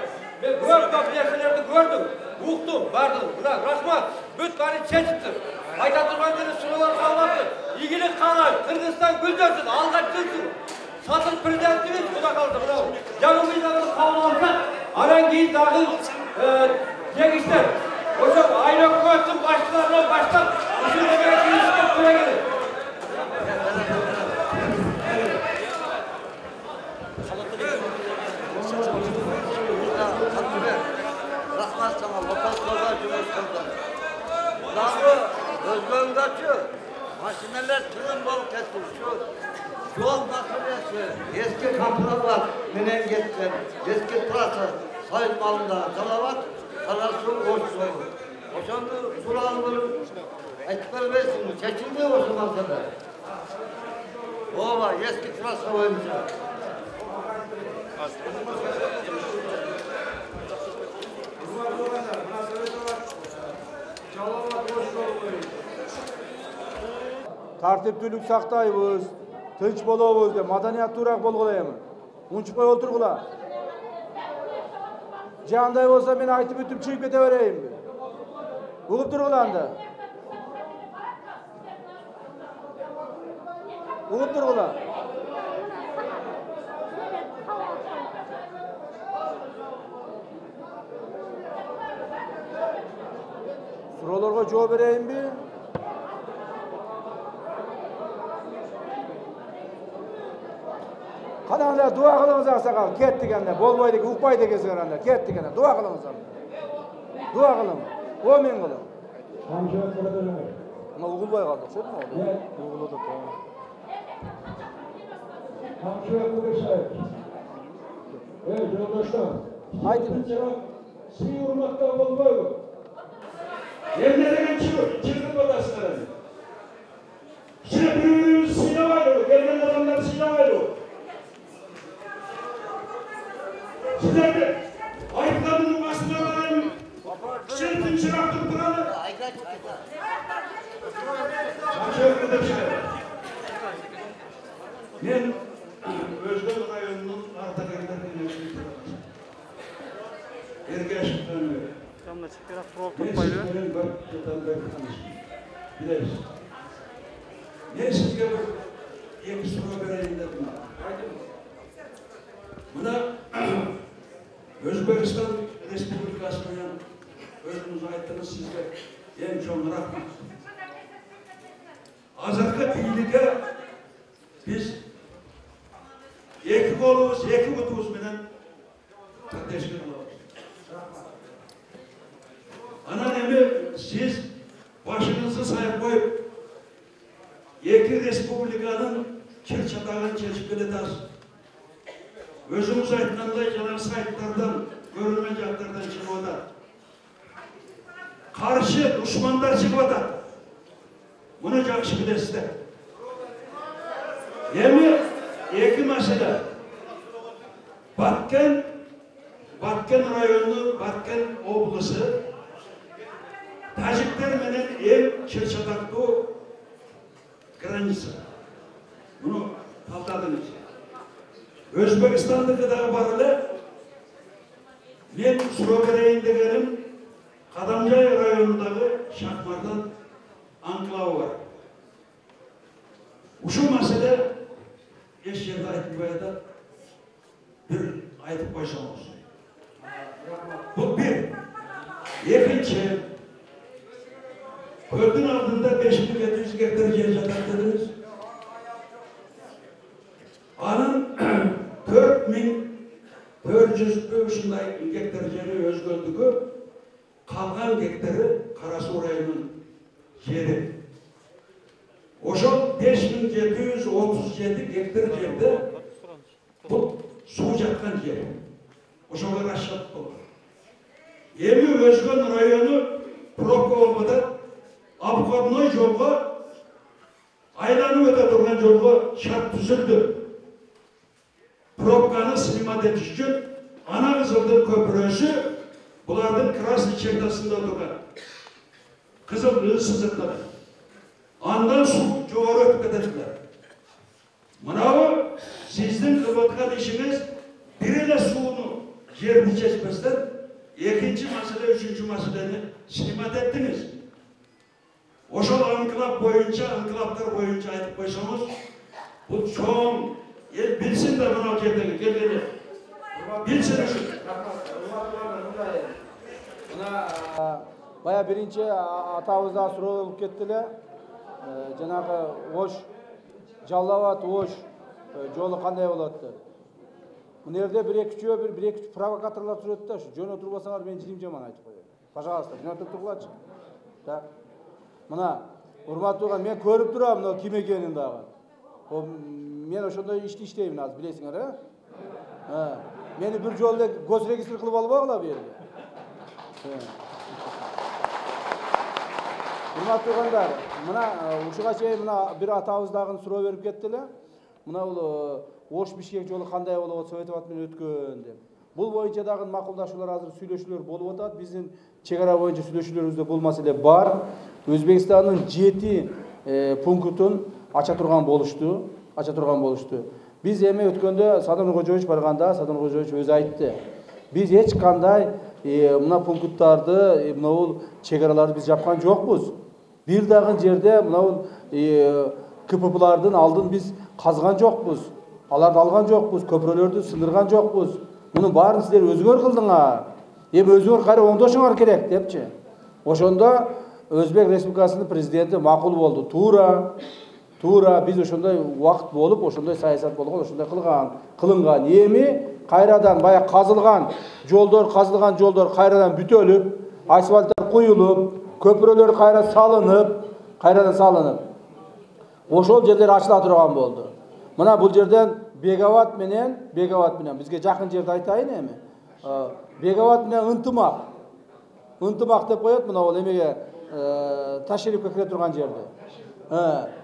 Ben көп нәрселерді gördüm. Uqtum, bardım. Buna rahmat. Büt bari çeşittir. Ayta turgan jeri surolar kalmaptı. İgilik kalay. Kırgızstan gülдөсүн, алға жылсын. Satır prezidentimiz bu da kaldı. Yanı meydanını kavlamışlar. Aran giyin dağıl çekişler. Hocam aile kuvvetin başlarına başlar. Üçüncü bir ilişki süre gelir. Rahmat sana, vatan kazan cumhurbaşkanı. Dağı özgürlüğü maşineler tığın bol ketti. Şu yol makinesi, eski kapılar, menengetler, eski trasa, sayın malında salavat, salası hoşluğu. Hoşandı sulanları, ekber versin, çekildi o zaman sana. Ova, eski trasa oyunca. Tartipçilik saqtayбыз, tinch bolabыз deb madaniyat turak bolgulayman. Unchqoy o'ltirg'ular. Janday bo'lsa men aytib o'tib chiqib ketaveraymi? O'qib turg'ularda. O'qib turg'ular. So'rovlarga javob beraymi? Qanaqalar duo qilamiz aqsaqal, ketdik endi, bo'lmaydi, uqmaydi kesganlar, ketdik endi, duo qilamiz. Duo qilamiz. O men qilib. Qancha qiladilar? Mana o'g'ilboy qoldi, o'xshadimi o'g'il? O'g'il o'tirdi. Qancha qilishar? Yo'ldoshlar. Ayting. Siz hurmatdan bo'lmaydi. Yerlarga chiqib bo'lasizlar. Siz biringizni siylamaydi, kelgan odamlar siylamaydi. Sizlarga ayıplarının başına varayım. Şerifin çıraktır buralı. Şerif arkadaşlar. Ben Özgür rayonunun Artakay'dan yönetmiştim. Ergeçlikten beri. Ben sizlerin baktıktan beri tanıştım. Biliriz. Ben sizge bir soru vereyim dedim. Buna Özbekistan Respublikası'nın özünüz ayttınız sizge en çok rahmet. Azarkı birlikte biz iki kolumuz, iki kutumuz menen teşkil oluruz. Anneannemi siz başınızı sayıp koyup iki Respublika'nın çerçatağını çeşip ederiz. Özümüz aytqандай жаңа saytlardan, görünme jaqlardan çıkıp atar. Karşı düşmanlar çıkıp atar. Bunu жақсы bilesizler. Endi iki mesele. Batken rayonu, Batken oblası Tacikler menen en çerçataklı granisi. Bunu kaldırdınız. Özbekistan'daki dağı barılı, ben Surobereyin degenim, Kadamcay rayonundaki Şakmar'dan anklav var. Uşu mesele eş yerde aytmaya da bir aytıp başlamamız. Bu bir. İkinci, Köldün altında 5700 hektar yer jatar dediniz. Anın 4400 uşunday hektar yeri өзгөндүгü kalgan gekteri Karasu rayonunun yeri. Oşol 5737 gektar yerde bu su жатқан yer. Oşolar aşağı olur. Emi Özgün rayonu Provka olmadı. Abqornoy jolga aylanıp öte durgan jolga şart tüzüldü. Provkаны снимать etiş üçün ana kızıldın köprüsü bulardın Krasny çektasında durgan. Kızıl sızıkları. Andan su жоғары ötüp ketediler. Mınavı sizin kıvatkan işiniz birine suunu yerini çeşmezden ikinci mesele, üçüncü meseleni snimat ettiniz. Oşol ankılap boyunca, ankılaplar boyunca aytıp koysanız bu çoğun el bilsin de mınav yerdeki gelgeni. Bilsin üçün. Baya birinci atağımızdan soru olup kettiler. Janagı Oş, Жаллабад Oş жолу кандай болот деп. Мына жерде bir iki провокаторлар жүрөт да, жөн отурбасаңар мен жиним жаман айтып коеюн. Пожалуйста, жөн отуруп тургулачы. Так. Мына урматтуу мен көрүп турам мына ким экенин дагы. Мен ошондой ишти иштеймин азыр, билесиңер, Мени бир жолу эле госрегистр кылып албагыла бу жерге. Урматтуу тугандар, мына ушуга чейин мына бир атабыздагы суроо берип кеттилер. Мына бул Ош Бишкек жолу кандай болот, Совет абад менен өткөн деп. Бул боюнча дагы макулдашуулар азыр сүйлөшүүлөр болуп атат. Биздин чек ара боюнча сүйлөшүүлөрүбүздө бул маселе бар. Өзбекстандын 7 пунктун ача турган болушту. Биз эми өткөндө Садыр Кожоевич барганда, Садыр Кожоевич өзү айтты. Биз эч кандай мына пункттарды, мына бул чек араларды биз жапкан жокпуз. Бир дагы жерде мына бул КППлардын алдын биз казган жокпуз. Аларды алган жокпуз, көпүрөлөрдү сындырган жокпуз. Мунун баарын сиздер өзгөр кылдыңар. Эми өзгөр кайра оңдошуңар керек депчи. Ошондо Өзбек Республикасынын президенти макул болду. Туура биз ошондой убакыт болуп, ошондой саясат болгон, ошондой кылынган. Эми кайрадан бая казылган жолдор кайрадан бүтөлүп, асфальттар куюлуп, көпүрөлөр кайрадан салынып, ошол жерлер ачыла турган болду. Мына бул жерден Беговат менен бизге жакын жерди айтайын эми. Беговат менен ынтымак деп коет, мына бул эмеге Ташерифке кире турган жерди.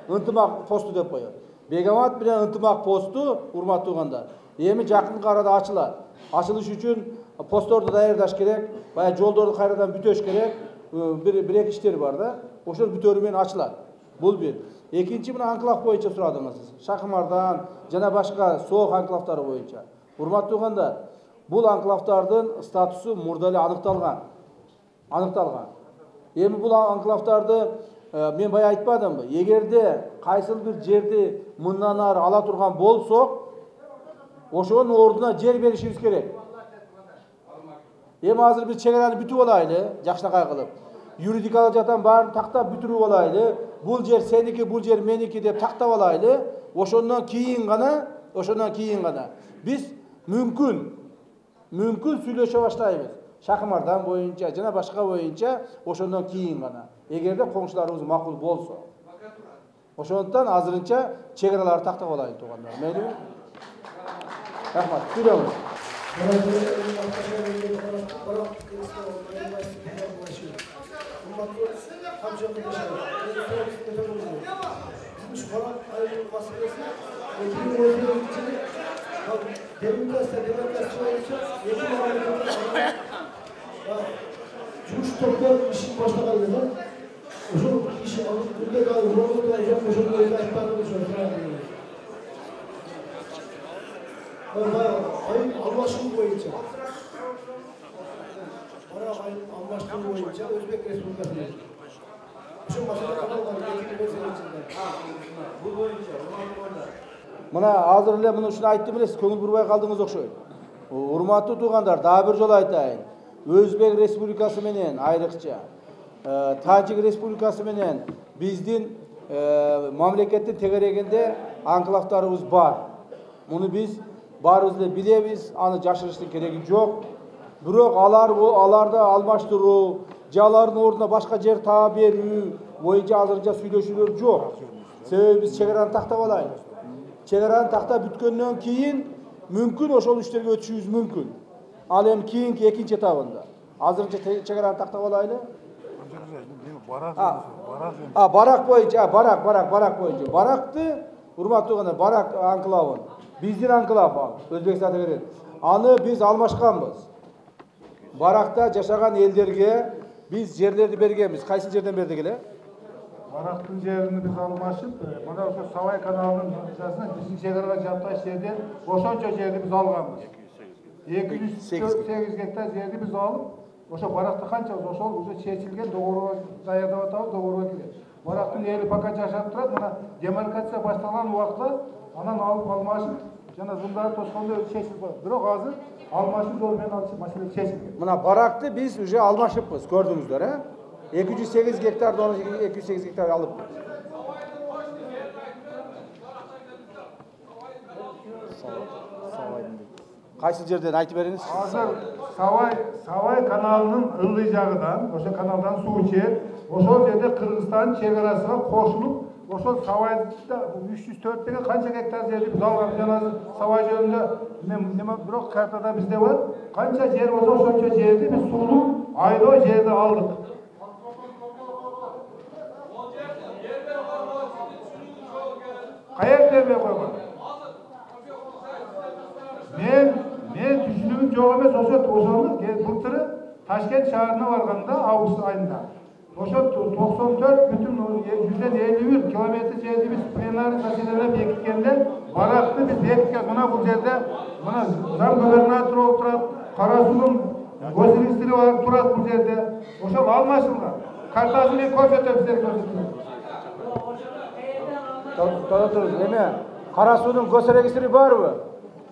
Ынтымак посту деп коет. Беговат менен ынтымак посту, урматтуу тугандар, эми жакын арада ачылат. Ачылыш үчүн постторду даярдаш керек, бая жолдорду кайрадан бүтөш керек. Bir iki işleri var da, ошол бүтөрү менен ачылат. Бул бир. Экинчи мына анклав боюнча сурадыңыз. Шакымардан жана башка соок анклавдары боюнча. Урматтуу тугандар, бул анклавдардын статусу мурда эле аныкталган. Эми бул анклавдарды мен бая айтпадымбы? Эгерде кайсыл бир жерди мындан ары ала турган болсок, ошонун ордуна жер беришибиз керек. Эми азыр биз чек араны бүтүп алайлы, жакшынакай кылып. Юридикалык жактан баарын тактап бүтүрүп алайлы. Бул жер сеники, бул жер меники деп тактап алайлы. Ошондон кийин гана биз мүмкүн сүйлөшө баштайбыз. Шакымардан боюнча жана башка боюнча ошондон кийин гана. Эгерде коңшуларыбыз макул болсо. Ошондон азырынча чек араларды тактап алайлы туугандар. Мейлиби? Рахмат. Сүйлөңүз. Anlaşılma boyunca Özbek Respublikası'nda şu masada kanalları bu boyunca Мына азыр эле муну ушуну айтты билесиз, көңүл бурбай калдыңыз окшойт. Урматтуу туугандар, дагы бир жолу айтайын. Өзбек Республикасы менен айрыкча, Тажик Республикасы менен биздин мамлекеттин тегерегинде анклавдарыбыз бар. Муну биз баарыбыз эле билебиз, аны жашырыштын кереги жок. Бирок аларды алмаштыруу, жалардын ордуна башка жер таап берүү боюнча азырынча сүйлөшүүлөр жок. Себеби биз чек-араны тактап алайбыз. Чек-араны тактап бүткөндөн кийин мүмкүн ошол иштерге өтүшүбүз мүмкүн. Ал эми кийинки экинчи этабында. Азырынча чек-араны тактап алайлы. Барак боюнча, барак боюнча. Баракты, урматтуу кана, барак анклавын. Биздин анклав ал, Өзбекстанда келет. Аны биз алмашканбыз. Баракта жашаган элдерге биз жерлерди бергенбиз. Кайсы жерден бердик эле? Барактын жерini biz almışıp, mana ошо Savay kanalının жасына биздин чек-арага жакташ жерден ошончо жерди biz алганбыз. 208 гектар жерди biz алып, ошо баракта канча ошол уже чечилген договорго даярдап атабыз, договорго кирет. Барактын эли пока жашап турат, мына демаркация башталган убакта анан алып алмашып, жана жылдары тоскондо чечилип калат. Бирок азыр алмашып жол менен ал маселе чечилген. Мына баракты биз уже алмашыппыз, көрдүңүздөр, 208 гектардан 208 гектар алып. Кайсы жерден айтып бериңиз? Азыр Savay kanalının ылдый жагынан, ошо каналдан суу ичет. Ошол жерде Кыргызстан чек-арасына кошулуп, ошол Savay'da 304 деген канча гектар жерди biz алган. Жана Savay жөнүндө неме бирок картада бизде бар. Канча жер болсо ошончо жерди biz суулук айлоо жерди алдык. Каяк бербей койгон? Men түшүнүгүм жок эмес, ошону былтыры Ташкент шаарына барганда август айында. Ошо 94,151 километр жерди биз пленарный заседание бекиткенде, баракты биз бекиткен. Мына бул жерде мына зам губернатор болуп турат, Кара суунун госрегистри бар турат бул жерде. Ошол алмашылган. Картасын мен көрсөтөм силерге. Эме Кара суунун госрегистри барбы?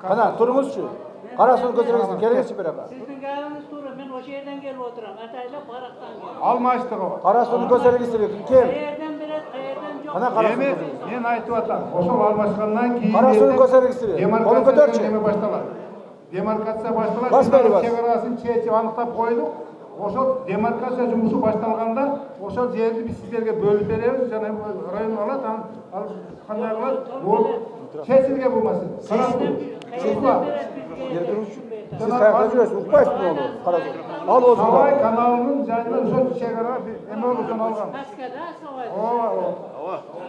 Кана туруңузчу. Кара суунун госрегистри келиңизчи бирага. Сиздин габыңыз туура, мен ошол жерден келип отурам. Атайлап барактан келип. Алмаштыгы. Кара суунун госрегистри ким? Каерден берет, каерден жок. Кана Кара Эми мен айтып атам, ошол алмашкандан кийин Кара суунун госрегистри. Колун көтөрчү. Демаркация башталат. Чек-арасын чечип аныктап койдук. Ошол демаркация жумушу башталганда, ошол жерди биз сиздерге бөлүп беребиз, жана район алат, ал кандай кылат? Бул чечилген бул маселе. Кара суу. Siz kayakta жүрөсүз, укпайсызбы onu? Кара суу. Ал өзүң бар. Savay kanalının жайына ошол чек-ара эме ошону алган. Таскада Savay.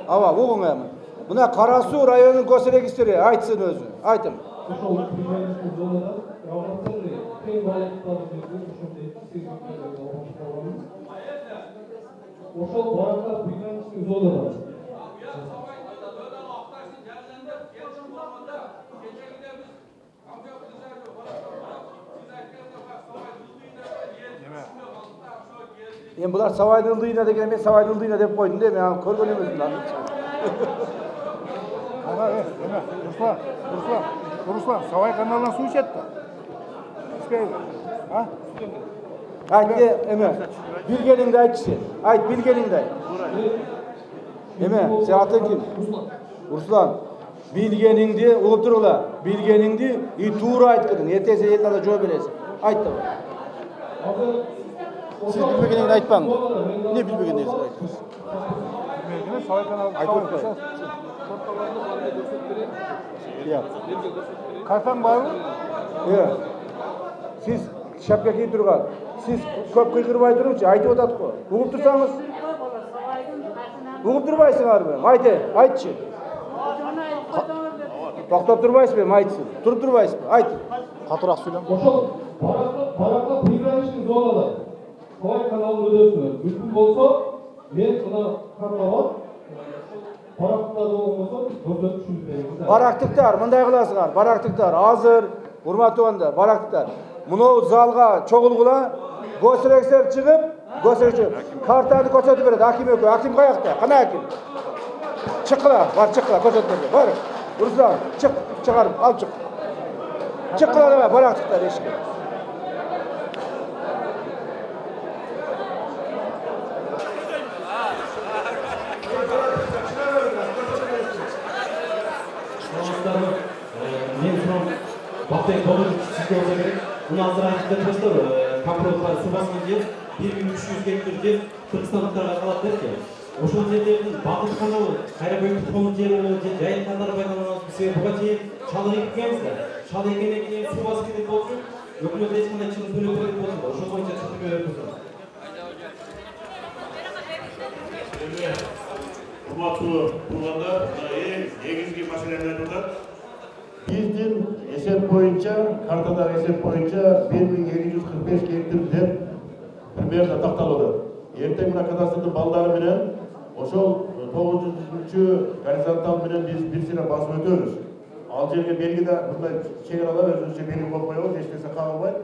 Ава, угуң эми. Мына Кара суу районунун госрегистри айтсын өзү. Айтым. Ошол примерный зонада равноценный тең балыктарды ошол баракта приграничный зонада Endi bular Savayдын ылдыйына деген мен Savayдын ылдыйына деп койдум да, мен көргөн эмесмин аны. Руслан, Savay kanalından su içet de. Ayt эме, билгениңди айтчы. Айт билгениңди айт. Эме, сен атың ким? Руслан. Билгениңди угуп тургула. Билгениңди и туура айткын. Эртеси эл ала жооп бересиң. Айт да. Siz bilmegeniңди айтпаңыз. Не билбеген нерсени айтасыз? Bilmegeni Savay kanalı айтып атпайбы? Kartan barбы? Siz шапка кийип турган. Siz көп кыйкырбай туруңчу, айтып атат го. Угуп турсаңыз? Угуп турбайсыңарбы? Айтчы. Токтоп турбайсызбы? Айтсын. Туруп турбайсызбы? Айт. Катыраак сүйлөм. ошол баракта приграничный зонада Savay kanalынын өдөөсүнө мүмкүн болсо мен мына картага баракта болгонсо көрсөтүшүбүз керек. Барактыктар, мындай кыласыңар. Барактыктар, азыр урматтуу анда, барактыктар. Мынау залга чогулгула, госрегистр чыгып, картаны көрсөтүп берет. Аким экөө, аким каякта? Кана аким? Чыккыла, бар чыккыла, көрсөтүп берет. Бар. Руслан, чык, чыгарып, ал чык. Чыккыла деме, барактыктар эшикке. Мен сурам, бактай болуп сизге болсо керек. Bunu hazır ayıkta dostlar, Kapro'da su basman diye 1300 gektar diye Kırgızistanlıklarga kalat derken. Oşol жердердин батыш каналы, кайра бөлүп туткан жери болуп, жайын катары пайдаланабыз. Себеби буга чейин чалык эккенбиз да. Чалык эккенден кийин суу басып кетет болчу, өкмөт эч кандай чыгым төлөп берет болчу. Ошол боюнча чыгым берет болчу. Урматтуу туугандар, эң негизги маселени айтылат. Биздин эсеп боюнча, картадагы эсеп боюнча 1745 гектар деп примерно такталды. Эртең мына кадастрдын балдары менен ошол 9-чу горизонтал менен биз бир сыйра басып өтөбүз. Ал жерге белгиде мындай чек-аралар өзүнчө белги коюп коебуз, эч нерсе кагылбайт.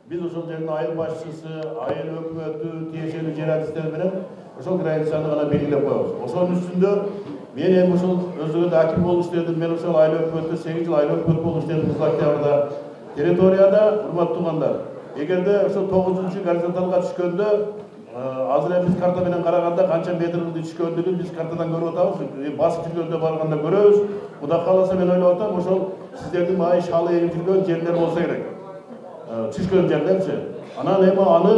Биз ошол жердин айыл башчысы, айыл өкмөтү, тиешелүү жер адистери менен ошол границаны гана белгилеп коебуз. Ошонун үстүндө мен эми ошол өзүгөндө аким болуп иштедим. Мен ошол айыл өкмөттө 8 жыл айыл өкмөт болуп иштедим Октябрда. Территорияда, урматтуу туугандар, эгерде ошол 9-чу горизонталга түшкөндө азыр эми биз карта менен караганда канча метрди түшкөндүгүн биз картадан көрүп атабыз. Басып жүргөндө барганда көрөбүз. Кудай кааласа мен ойлоп атам, ошол сиздердин май шалы эгип жүргөн жерлер болсо керек. Түшкөн жерлерчи. Анан эми аны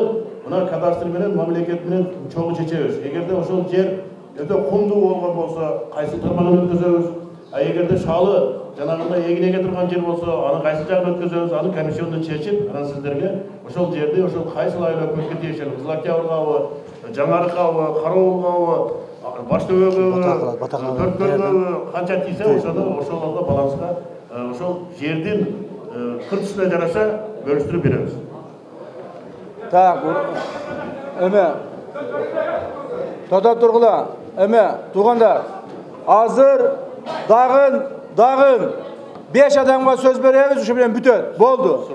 мына кадастр менен мамлекет менен чогуу чечебиз. Эгерде ошол жер өтө кумдуу болгон болсо, кайсы тармагын өткөзөбүз. А эгерде шалы жанагындай эгине турган жер болсо, аны кайсы жагын өткөзөбүз, аны комиссиондо чечип, анан сиздерге ошол жерди ошол кайсыл айыл өкмөткө тиешелүү, Кызыл Октябргабы, Жаңарыкабы, Кароолгабы, Баштөбөгөбү, Төрткөлгөбү канча тийсе, ошолорго баланска ошол жердин кыртысына жараша бөлүштүрүп беребиз. Так, эме токтоп тургула. Эме туугандар, азыр дагы 5 адамга сөз беребиз, ушу менен бүтөт. Болду.